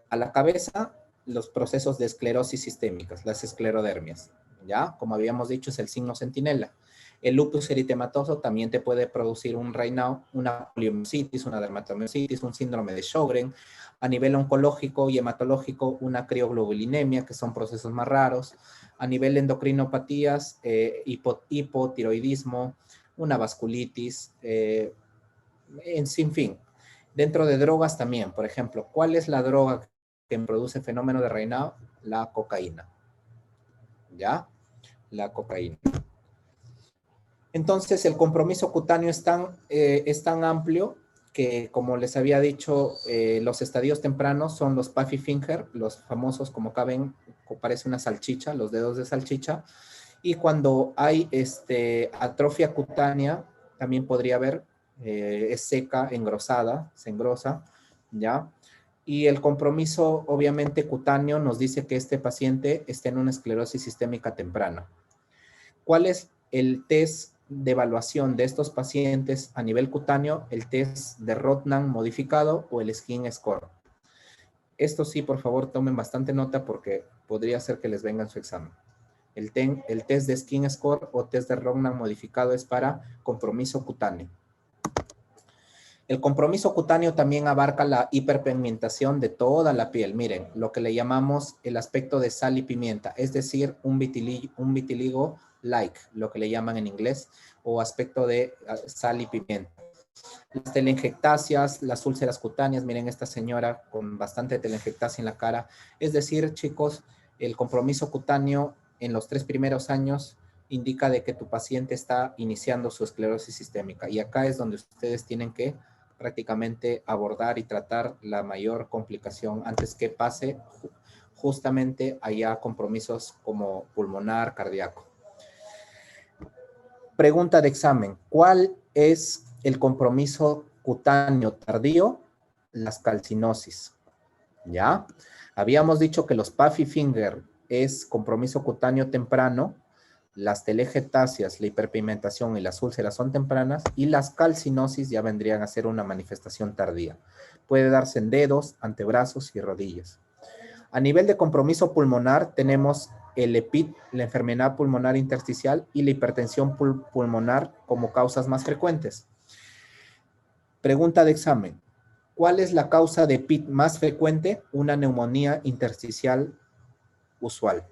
A la cabeza, los procesos de esclerosis sistémicas, las esclerodermias, ¿ya? Como habíamos dicho, es el signo centinela. El lupus eritematoso también te puede producir un Raynaud, una poliomielitis, una dermatomiositis, un síndrome de Sjögren. A nivel oncológico y hematológico, una crioglobulinemia, que son procesos más raros. A nivel endocrinopatías, hipotiroidismo, una vasculitis, sin fin. Dentro de drogas también, por ejemplo, ¿cuál es la droga que produce fenómeno de Raynaud? La cocaína, ¿ya? La cocaína. Entonces, el compromiso cutáneo es tan amplio que, como les había dicho, los estadios tempranos son los puffy finger, los famosos, como acá ven, parece una salchicha, los dedos de salchicha. Y cuando hay atrofia cutánea, también podría haber, es seca, engrosada, se engrosa, ¿ya? Y el compromiso, obviamente, cutáneo nos dice que este paciente está en una esclerosis sistémica temprana. ¿Cuál es el test de evaluación de estos pacientes a nivel cutáneo? El test de Rodnan modificado o el Skin Score. Esto sí, por favor, tomen bastante nota porque podría ser que les venga en su examen. El test de Skin Score o test de Rodnan modificado es para compromiso cutáneo. El compromiso cutáneo también abarca la hiperpigmentación de toda la piel. Miren, lo que le llamamos el aspecto de sal y pimienta, es decir, un vitiligo like, lo que le llaman en inglés, o aspecto de sal y pimienta. Las telangiectasias, las úlceras cutáneas, miren esta señora con bastante telangiectasia en la cara. Es decir, chicos, el compromiso cutáneo en los 3 primeros años indica de que tu paciente está iniciando su esclerosis sistémica. Y acá es donde ustedes tienen que prácticamente abordar y tratar la mayor complicación antes que pase justamente allá compromisos como pulmonar, cardíaco. Pregunta de examen. ¿Cuál es el compromiso cutáneo tardío? Las calcinosis. ¿Ya? Habíamos dicho que los Puffy Finger es compromiso cutáneo temprano, las telegetáceas, la hiperpigmentación y las úlceras son tempranas y las calcinosis ya vendrían a ser una manifestación tardía. Puede darse en dedos, antebrazos y rodillas. A nivel de compromiso pulmonar tenemos el EPID, la enfermedad pulmonar intersticial y la hipertensión pulmonar como causas más frecuentes. Pregunta de examen. ¿Cuál es la causa de EPID más frecuente? Una neumonía intersticial usual.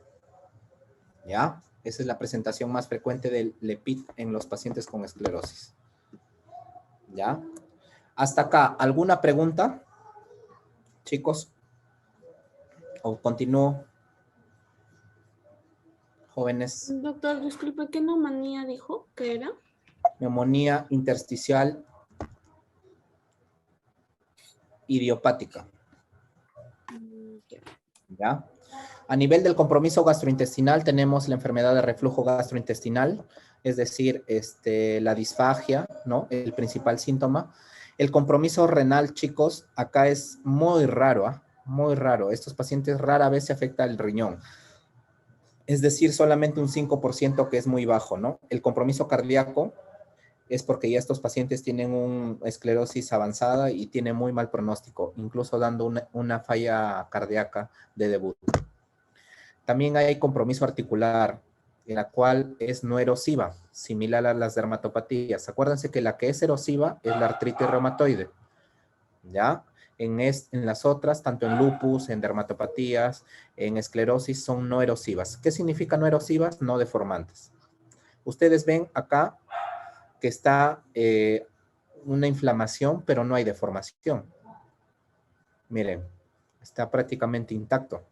¿Ya? Esa es la presentación más frecuente del EPID en los pacientes con esclerosis. ¿Ya? Hasta acá, ¿alguna pregunta? Chicos. ¿O continúo? Jóvenes. Doctor, disculpe, ¿qué neumonía dijo que era? Neumonía intersticial idiopática. ¿Ya? A nivel del compromiso gastrointestinal tenemos la enfermedad de reflujo gastrointestinal, es decir, la disfagia, ¿no? El principal síntoma. El compromiso renal, chicos, acá es muy raro, ¿eh? Muy raro. Estos pacientes rara vez se afecta el riñón. Es decir, solamente un 5% que es muy bajo, ¿no? El compromiso cardíaco es porque ya estos pacientes tienen una esclerosis avanzada y tienen muy mal pronóstico, incluso dando una falla cardíaca de debut. También hay compromiso articular, en la cual es no erosiva, similar a las dermatopatías. Acuérdense que la que es erosiva es la artritis reumatoide, ¿ya? En las otras, tanto en lupus, en dermatopatías, en esclerosis, son no erosivas. ¿Qué significa no erosivas? No deformantes. Ustedes ven acá que está una inflamación, pero no hay deformación. Miren, está prácticamente intacto.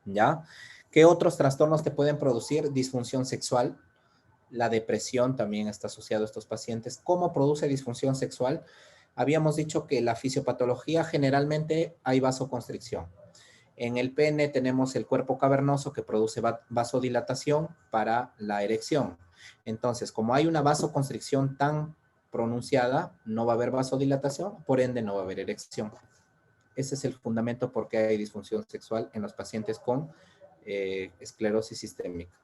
¿Ya? ¿Qué otros trastornos te pueden producir? Disfunción sexual. La depresión también está asociada a estos pacientes. ¿Cómo produce disfunción sexual? Habíamos dicho que la fisiopatología generalmente hay vasoconstricción. En el pene tenemos el cuerpo cavernoso que produce vasodilatación para la erección. Entonces, como hay una vasoconstricción tan pronunciada, no va a haber vasodilatación, por ende no va a haber erección. Ese es el fundamento por qué hay disfunción sexual en los pacientes con esclerosis sistémica.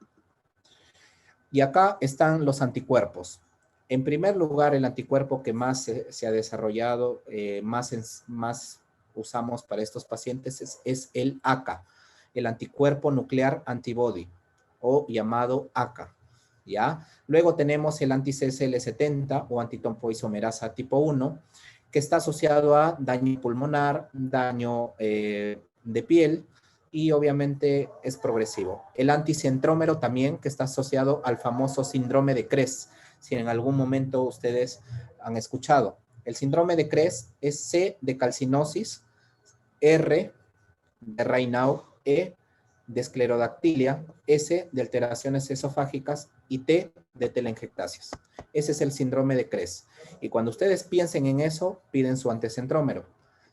Y acá están los anticuerpos. En primer lugar, el anticuerpo que más se ha desarrollado, más usamos para estos pacientes es el ACA, el anticuerpo nuclear antibody, o llamado ACA, ¿ya? Luego tenemos el anti-CSL70 o antitompoisomerasa tipo 1, que está asociado a daño pulmonar, daño de piel, y obviamente es progresivo. El anticentrómero también, que está asociado al famoso síndrome de Cres, si en algún momento ustedes han escuchado. El síndrome de Cres es C de calcinosis, R de Raynaud, E de esclerodactilia, S de alteraciones esofágicas y T de telangiectasias. Ese es el síndrome de Cres. Y cuando ustedes piensen en eso, piden su anticentrómero.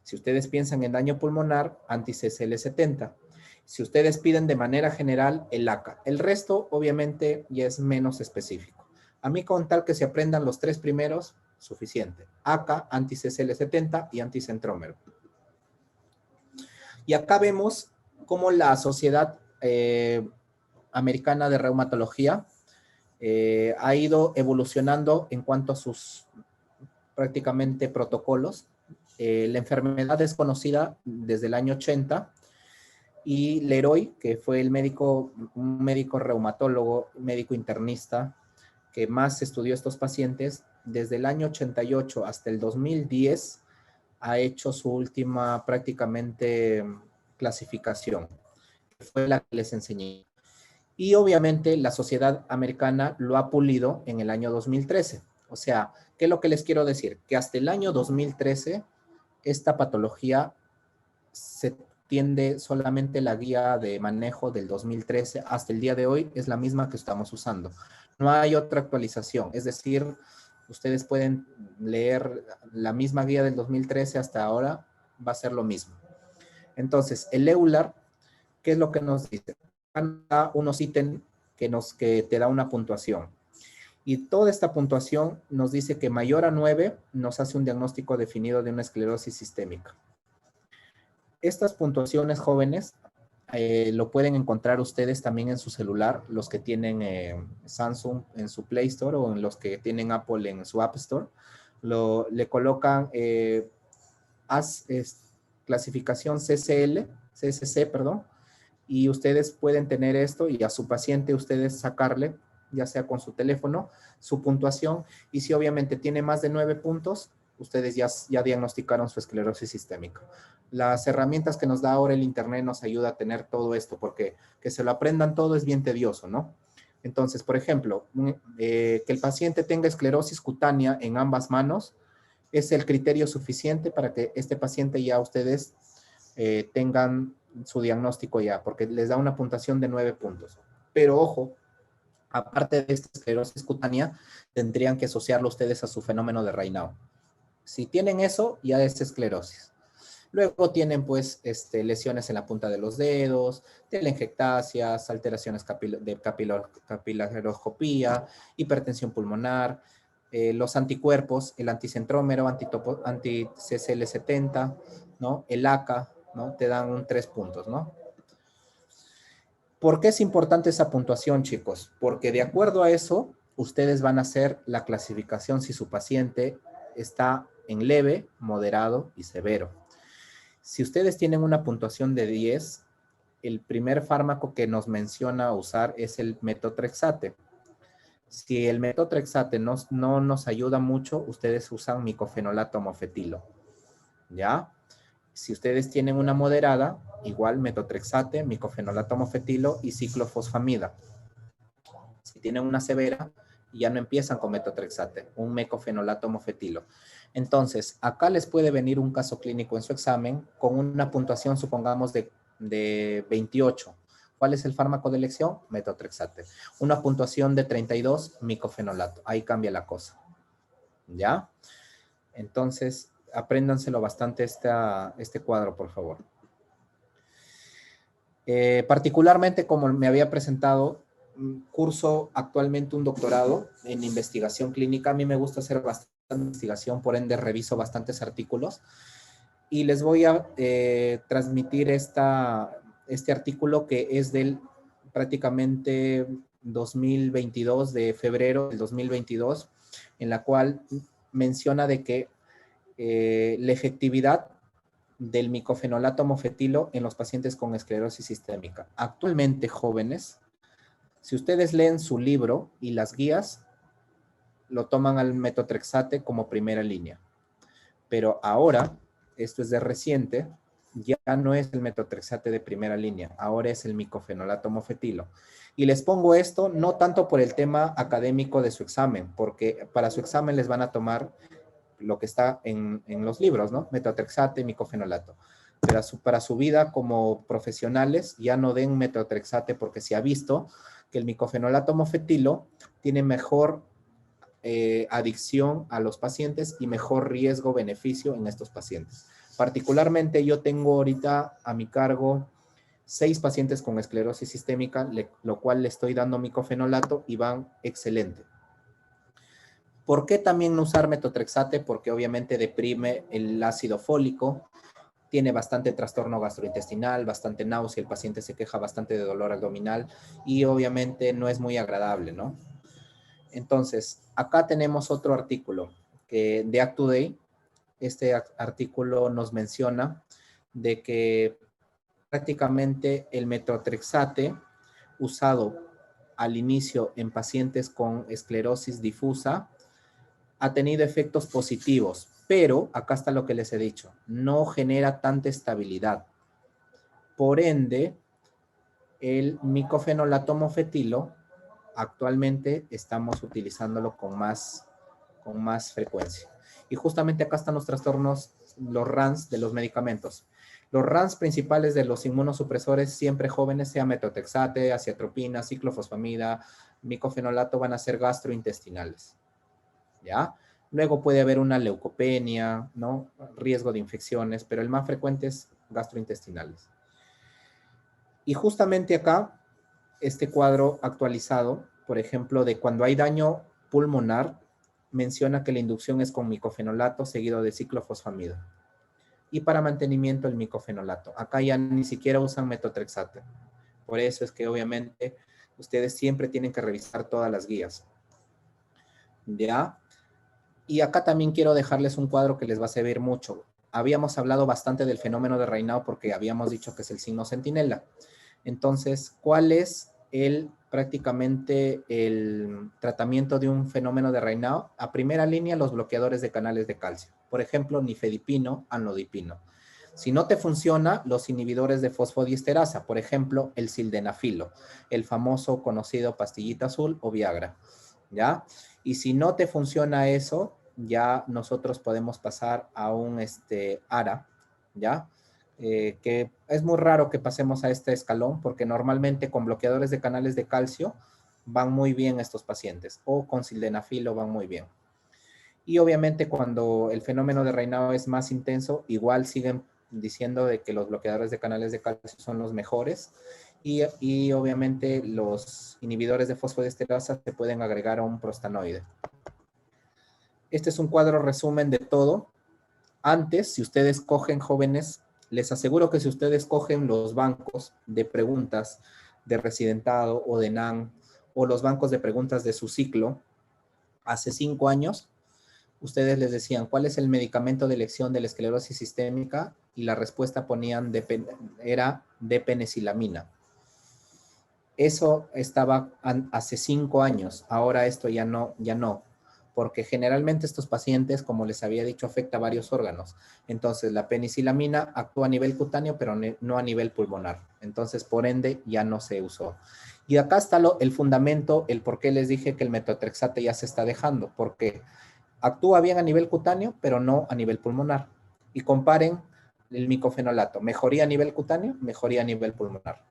Si ustedes piensan en daño pulmonar, anti-CSL70. Si ustedes piden de manera general, el ACA. El resto, obviamente, ya es menos específico. A mí, con tal que se aprendan los 3 primeros, suficiente. ACA, anti-CSL70 y anticentrómero. Y acá vemos cómo la Sociedad Americana de Reumatología ha ido evolucionando en cuanto a sus prácticamente protocolos. La enfermedad es conocida desde el año 80 y Leroy, que fue un médico reumatólogo, médico internista, que más estudió estos pacientes, desde el año 88 hasta el 2010 ha hecho su última prácticamente clasificación, que fue la que les enseñé. Y obviamente la Sociedad Americana lo ha pulido en el año 2013. O sea, ¿qué es lo que les quiero decir? Que hasta el año 2013 esta patología se tiende solamente la guía de manejo del 2013 hasta el día de hoy, es la misma que estamos usando. No hay otra actualización, es decir, ustedes pueden leer la misma guía del 2013 hasta ahora, va a ser lo mismo. Entonces, el EULAR, ¿qué es lo que nos dice? Da unos ítems que te da una puntuación. Y toda esta puntuación nos dice que mayor a 9 nos hace un diagnóstico definido de una esclerosis sistémica. Estas puntuaciones, jóvenes, lo pueden encontrar ustedes también en su celular, los que tienen Samsung en su Play Store o en los que tienen Apple en su App Store. Le colocan clasificación CSC, perdón, y ustedes pueden tener esto y a su paciente ustedes sacarle, ya sea con su teléfono, su puntuación, y si obviamente tiene más de 9 puntos, ustedes ya diagnosticaron su esclerosis sistémica. Las herramientas que nos da ahora el Internet nos ayuda a tener todo esto, porque que se lo aprendan todo es bien tedioso, ¿no? Entonces, por ejemplo, que el paciente tenga esclerosis cutánea en ambas manos es el criterio suficiente para que este paciente ya ustedes tengan su diagnóstico ya, porque les da una puntuación de 9 puntos. Pero ojo, aparte de esta esclerosis cutánea, tendrían que asociarlo ustedes a su fenómeno de Raynaud. Si tienen eso, ya es esclerosis. Luego tienen, pues, lesiones en la punta de los dedos, telangiectasias, alteraciones de capilaroscopía, hipertensión pulmonar, los anticuerpos, el anticentrómero, anti-CCL70, ¿no? El ACA, ¿no? Te dan 3 puntos, ¿no? ¿Por qué es importante esa puntuación, chicos? Porque de acuerdo a eso, ustedes van a hacer la clasificación si su paciente está en leve, moderado y severo. Si ustedes tienen una puntuación de 10, el primer fármaco que nos menciona usar es el metotrexate. Si el metotrexate no nos ayuda mucho, ustedes usan micofenolato mofetilo, ¿ya? Si ustedes tienen una moderada, igual metotrexate, micofenolato mofetilo y ciclofosfamida. Si tienen una severa, ya no empiezan con metotrexate, un micofenolato mofetilo. Entonces, acá les puede venir un caso clínico en su examen con una puntuación, supongamos, de 28. ¿Cuál es el fármaco de elección? Metotrexate. Una puntuación de 32, micofenolato. Ahí cambia la cosa. ¿Ya? Entonces, apréndanselo bastante este cuadro, por favor. Particularmente, como me había presentado, curso actualmente un doctorado en investigación clínica. A mí me gusta hacer bastante investigación, por ende reviso bastantes artículos. Y les voy a transmitir este artículo que es del prácticamente 2022, de febrero del 2022, en la cual menciona de que la efectividad del micofenolato mofetilo en los pacientes con esclerosis sistémica. Actualmente, jóvenes, si ustedes leen su libro y las guías, lo toman al metotrexate como primera línea. Pero ahora, esto es de reciente, ya no es el metotrexate de primera línea, ahora es el micofenolato mofetilo. Y les pongo esto no tanto por el tema académico de su examen, porque para su examen les van a tomar lo que está en los libros, ¿no? Metotrexate, micofenolato. Pero para su vida como profesionales ya no den metotrexate porque se ha visto que el micofenolato mofetilo tiene mejor adicción a los pacientes y mejor riesgo-beneficio en estos pacientes. Particularmente yo tengo ahorita a mi cargo 6 pacientes con esclerosis sistémica, lo cual le estoy dando micofenolato y van excelente. ¿Por qué también no usar metotrexate? Porque obviamente deprime el ácido fólico, tiene bastante trastorno gastrointestinal, bastante náusea, el paciente se queja bastante de dolor abdominal y obviamente no es muy agradable, ¿no? Entonces, acá tenemos otro artículo de ActToday. Este artículo nos menciona de que prácticamente el metotrexate usado al inicio en pacientes con esclerosis difusa ha tenido efectos positivos, pero acá está lo que les he dicho, no genera tanta estabilidad. Por ende, el micofenolato mofetilo actualmente estamos utilizándolo con más frecuencia. Y justamente acá están los trastornos RANs de los medicamentos. Los RANs principales de los inmunosupresores, siempre jóvenes, sea metotrexate, aciatropina, ciclofosfamida, micofenolato, van a ser gastrointestinales. ¿Ya? Luego puede haber una leucopenia, ¿no? Riesgo de infecciones, pero el más frecuente es gastrointestinales. Y justamente acá, este cuadro actualizado, por ejemplo, de cuando hay daño pulmonar, menciona que la inducción es con micofenolato seguido de ciclofosfamida. Y para mantenimiento el micofenolato. Acá ya ni siquiera usan metotrexate. Por eso es que obviamente ustedes siempre tienen que revisar todas las guías. ¿Ya? Y acá también quiero dejarles un cuadro que les va a servir mucho. Habíamos hablado bastante del fenómeno de Raynaud porque habíamos dicho que es el signo centinela. Entonces, ¿cuál es prácticamente el tratamiento de un fenómeno de Raynaud? A primera línea, los bloqueadores de canales de calcio. Por ejemplo, nifedipino, anlodipino. Si no te funciona, los inhibidores de fosfodiesterasa. Por ejemplo, el sildenafilo, el famoso conocido pastillita azul o Viagra. ¿Ya? Y si no te funciona eso, ya nosotros podemos pasar a un ARA, ¿ya? Que es muy raro que pasemos a este escalón porque normalmente con bloqueadores de canales de calcio van muy bien estos pacientes o con sildenafilo van muy bien. Y obviamente cuando el fenómeno de Raynaud es más intenso, igual siguen diciendo de que los bloqueadores de canales de calcio son los mejores y obviamente los inhibidores de fosfodiesterasa se pueden agregar a un prostanoide. Este es un cuadro resumen de todo. Antes, si ustedes cogen jóvenes, les aseguro que si ustedes cogen los bancos de preguntas de residentado o de NAN o los bancos de preguntas de su ciclo, hace 5 años, ustedes les decían, ¿cuál es el medicamento de elección de la esclerosis sistémica? Y la respuesta ponían era depenecilamina. Eso estaba hace 5 años, ahora esto ya no, porque generalmente estos pacientes, como les había dicho, afecta a varios órganos. Entonces, la penicilamina actúa a nivel cutáneo, pero no a nivel pulmonar. Entonces, por ende, ya no se usó. Y acá está el fundamento, el por qué les dije que el metotrexate ya se está dejando, porque actúa bien a nivel cutáneo, pero no a nivel pulmonar. Y comparen el micofenolato, mejoría a nivel cutáneo, mejoría a nivel pulmonar.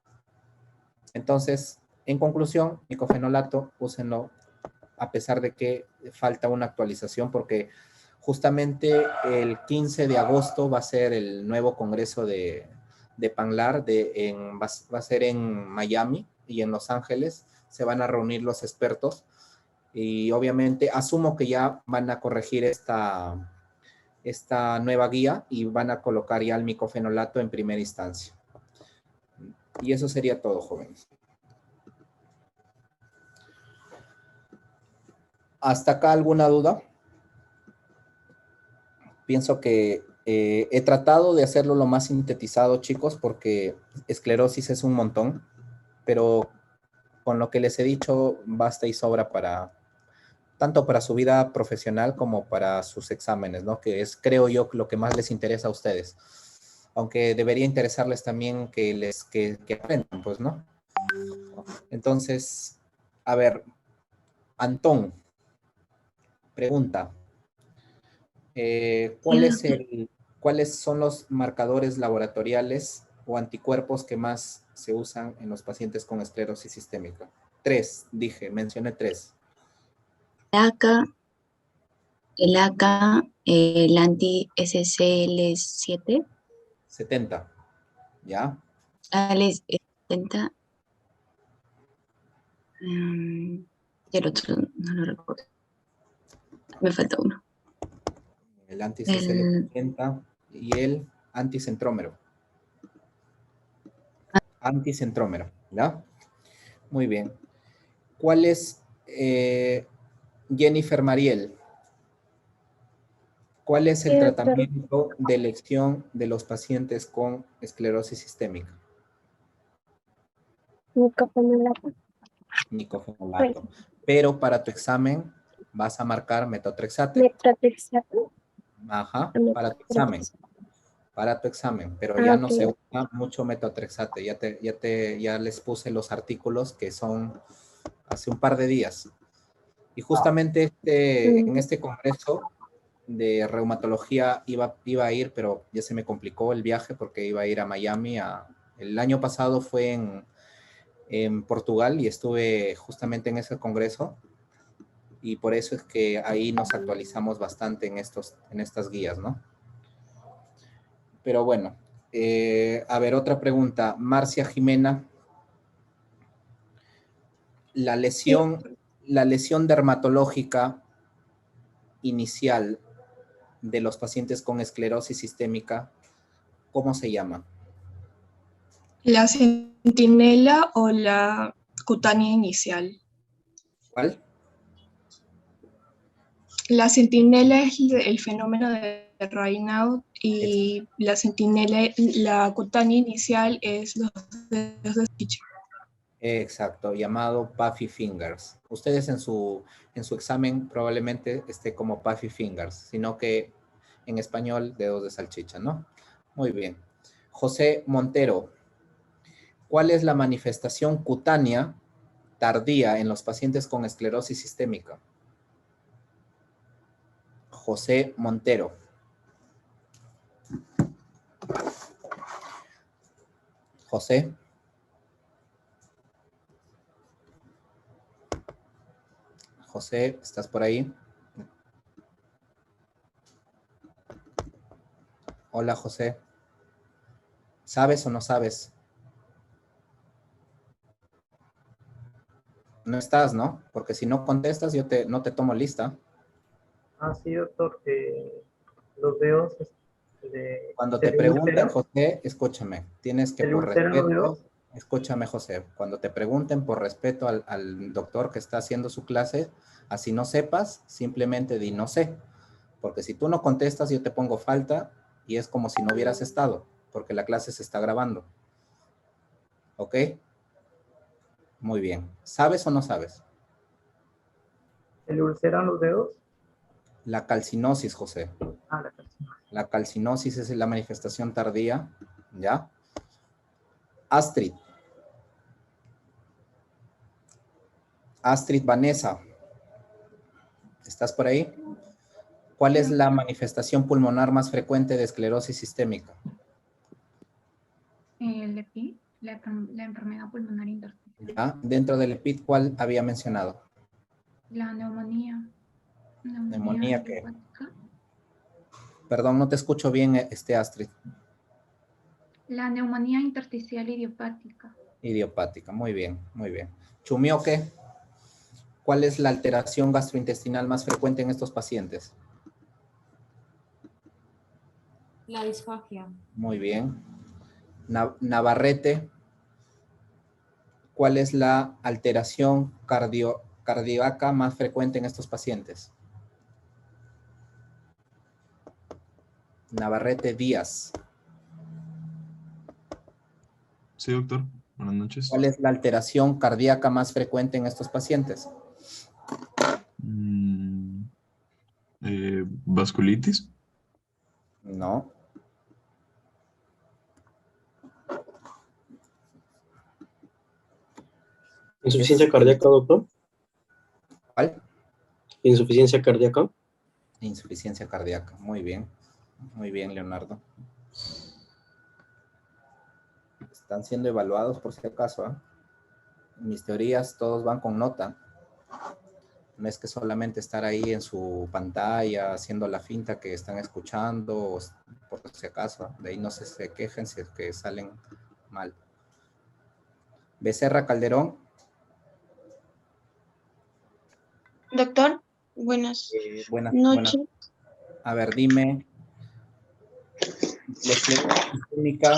Entonces, en conclusión, micofenolato, úsenlo a pesar de que falta una actualización, porque justamente el 15 de agosto va a ser el nuevo congreso de PANLAR, va a ser en Miami y en Los Ángeles, se van a reunir los expertos y obviamente asumo que ya van a corregir esta nueva guía y van a colocar ya el micofenolato en primera instancia. Y eso sería todo, jóvenes. ¿Hasta acá alguna duda? Pienso que he tratado de hacerlo lo más sintetizado, chicos, porque esclerosis es un montón, pero con lo que les he dicho basta y sobra tanto para su vida profesional como para sus exámenes, ¿no? Que es, creo yo, lo que más les interesa a ustedes. Aunque debería interesarles también que aprendan, pues, ¿no? Entonces, a ver, Antón. Pregunta, ¿cuáles son los marcadores laboratoriales o anticuerpos que más se usan en los pacientes con esclerosis sistémica? 3, mencioné 3. El anti-SCL7. 70, ¿ya? El 70. Y el otro no lo recuerdo. Me falta uno. El anti-CCL70 y el anticentrómero. Anticentrómero, ¿ya? Muy bien. ¿Cuál es, Jennifer Mariel? ¿Cuál es el tratamiento de elección de los pacientes con esclerosis sistémica? Micofenolato. Micofenolato. Pero para tu examen vas a marcar metotrexate. Metotrexate. Ajá, para tu examen. Para tu examen, pero ya no se usa mucho metotrexate. Ya les puse los artículos que son hace un par de días. Y justamente en este congreso de reumatología iba a ir, pero ya se me complicó el viaje porque iba a ir a Miami. El año pasado fue en Portugal y estuve justamente en ese congreso y por eso es que ahí nos actualizamos bastante en estas guías, ¿no? Pero bueno, a ver, otra pregunta. Marcia Jimena, la lesión dermatológica inicial de los pacientes con esclerosis sistémica, ¿cómo se llama? La centinela o la cutánea inicial. ¿Cuál? La centinela es el fenómeno de Raynaud y la cutánea inicial es los dedos de Stitch. Exacto, llamado Puffy Fingers. Ustedes en su examen probablemente esté como Puffy Fingers, sino que en español dedos de salchicha, ¿no? Muy bien. José Montero, ¿cuál es la manifestación cutánea tardía en los pacientes con esclerosis sistémica? José Montero. José. José, ¿estás por ahí? Hola, José. ¿Sabes o no sabes? No estás, ¿no? Porque si no contestas, no te tomo lista. Ah, sí, doctor. Los dedos Cuando te pregunten, José, escúchame. Tienes que, por respeto, escúchame, José. Cuando te pregunten, por respeto al doctor que está haciendo su clase, así no sepas, simplemente di no sé. Porque si tú no contestas, yo te pongo falta y es como si no hubieras estado, porque la clase se está grabando. ¿Ok? Muy bien. ¿Sabes o no sabes? ¿El ulceran los dedos? La calcinosis, José. Ah, la calcinosis. La calcinosis es la manifestación tardía, ¿ya? Astrid. Astrid Vanessa. ¿Estás por ahí? ¿Cuál es la manifestación pulmonar más frecuente de esclerosis sistémica? El EPI, la enfermedad pulmonar intersticial. ¿Ya? Dentro del EPID, ¿cuál había mencionado? La neumonía. ¿Neumonía qué? idiopática. Perdón, no te escucho bien, Astrid. La neumonía intersticial idiopática. Idiopática, muy bien, muy bien. ¿Chumio qué? ¿Cuál es la alteración gastrointestinal más frecuente en estos pacientes? La disfagia. Muy bien. Navarrete, ¿cuál es la alteración cardíaca más frecuente en estos pacientes? Navarrete Díaz. Sí, doctor. Buenas noches. ¿Cuál es la alteración cardíaca más frecuente en estos pacientes? ¿Vasculitis? No. ¿Insuficiencia cardíaca, doctor? ¿Cuál? ¿Insuficiencia cardíaca? Insuficiencia cardíaca. Muy bien. Muy bien, Leonardo. Están siendo evaluados por si acaso, ¿eh? Mis teorías todos van con nota. No es que solamente estar ahí en su pantalla haciendo la finta que están escuchando, por si acaso. De ahí no se quejen si es que salen mal. Becerra Calderón. Doctor, buenas Buenas noches. A ver, dime. La esclerosis sistémica,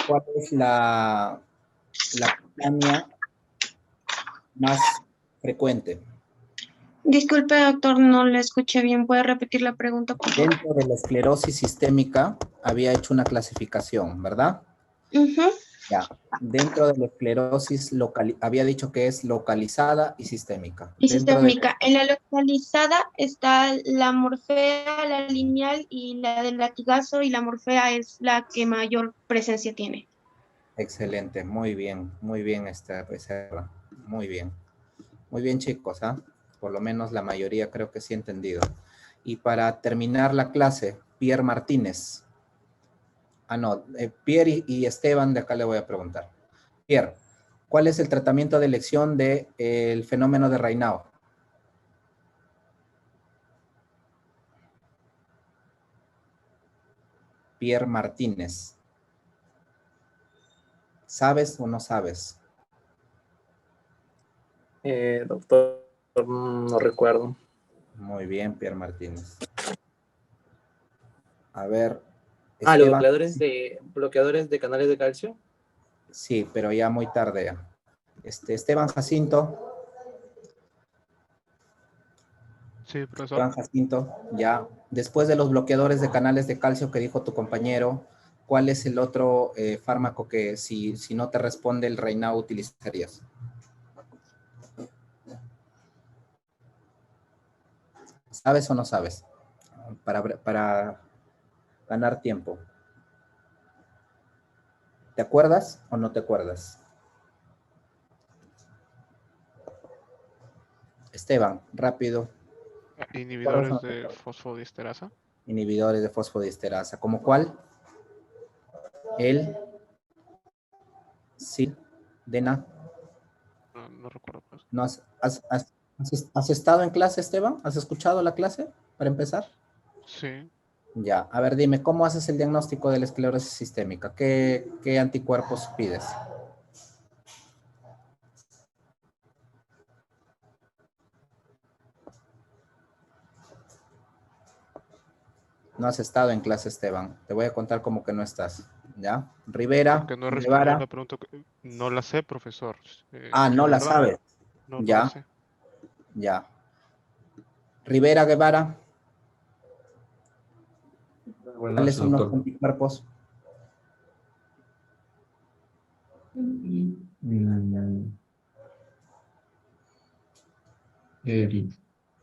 ¿cuál es la cutánea más frecuente? Disculpe, doctor, no le escuché bien. ¿Puede repetir la pregunta, por favor? Dentro de la esclerosis sistémica había hecho una clasificación, ¿verdad? Ya. Dentro de la esclerosis había dicho que es localizada y sistémica. Y sistémica. En la localizada está la morfea, la lineal y la del latigazo, y la morfea es la que mayor presencia tiene. Excelente, muy bien, Becerra. Muy bien, chicos, ¿ah? Por lo menos la mayoría creo que sí he entendido. Y para terminar la clase, Pierre Martínez. Ah, no, Pierre y Esteban, de acá le voy a preguntar. Pierre, ¿cuál es el tratamiento de elección del fenómeno de Raynaud? Pierre Martínez. ¿Sabes o no sabes? Doctor, no recuerdo. Muy bien, Pierre Martínez. A ver. Los Esteban. bloqueadores de canales de calcio. Sí, pero ya muy tarde. Ya. Esteban Jacinto. Sí, profesor. Esteban Jacinto, ya. Después de los bloqueadores de canales de calcio que dijo tu compañero, ¿cuál es el otro fármaco que si no te responde el Raynaud utilizarías? ¿Sabes o no sabes? Para ganar tiempo. ¿Te acuerdas o no te acuerdas? Esteban, rápido. Inhibidores de fosfodiesterasa. Inhibidores de fosfodiesterasa. ¿Cómo cuál? El Sildenafil. No recuerdo. Pues. ¿No has estado en clase, Esteban? ¿Has escuchado la clase para empezar? Sí. Ya, a ver, dime, ¿cómo haces el diagnóstico de la esclerosis sistémica? ¿Qué anticuerpos pides? No has estado en clase, Esteban. Te voy a contar como que no estás. ¿Ya? Rivera. Porque no he respondido la pregunta. No la sé, profesor. No la sabes. No, ya. No la sé. Ya. Rivera Guevara. ¿Cuáles son los anticuerpos?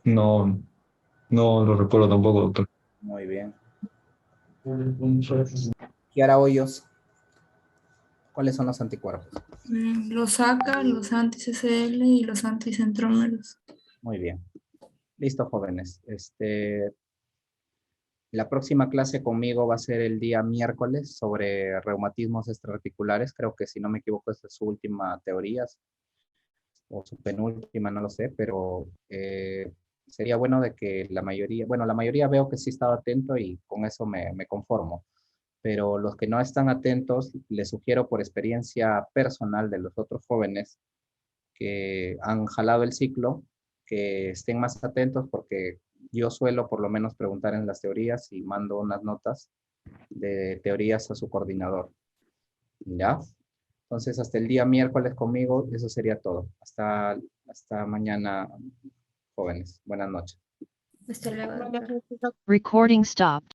No lo recuerdo tampoco, doctor. Muy bien. Kiara Hoyos. ¿Cuáles son los anticuerpos? Los ACA, los anti-CCL y los anticentrómeros. Muy bien. Listo, jóvenes. La próxima clase conmigo va a ser el día miércoles sobre reumatismos extraarticulares. Creo que si no me equivoco esta es su última teoría o su penúltima, no lo sé, pero sería bueno de que la mayoría veo que sí estaba atento y con eso me conformo. Pero los que no están atentos, les sugiero por experiencia personal de los otros jóvenes que han jalado el ciclo, que estén más atentos porque yo suelo por lo menos preguntar en las teorías y mando unas notas de teorías a su coordinador. ¿Ya? Entonces, hasta el día miércoles conmigo, eso sería todo. Hasta mañana, jóvenes. Buenas noches. Hasta luego. Recording stopped.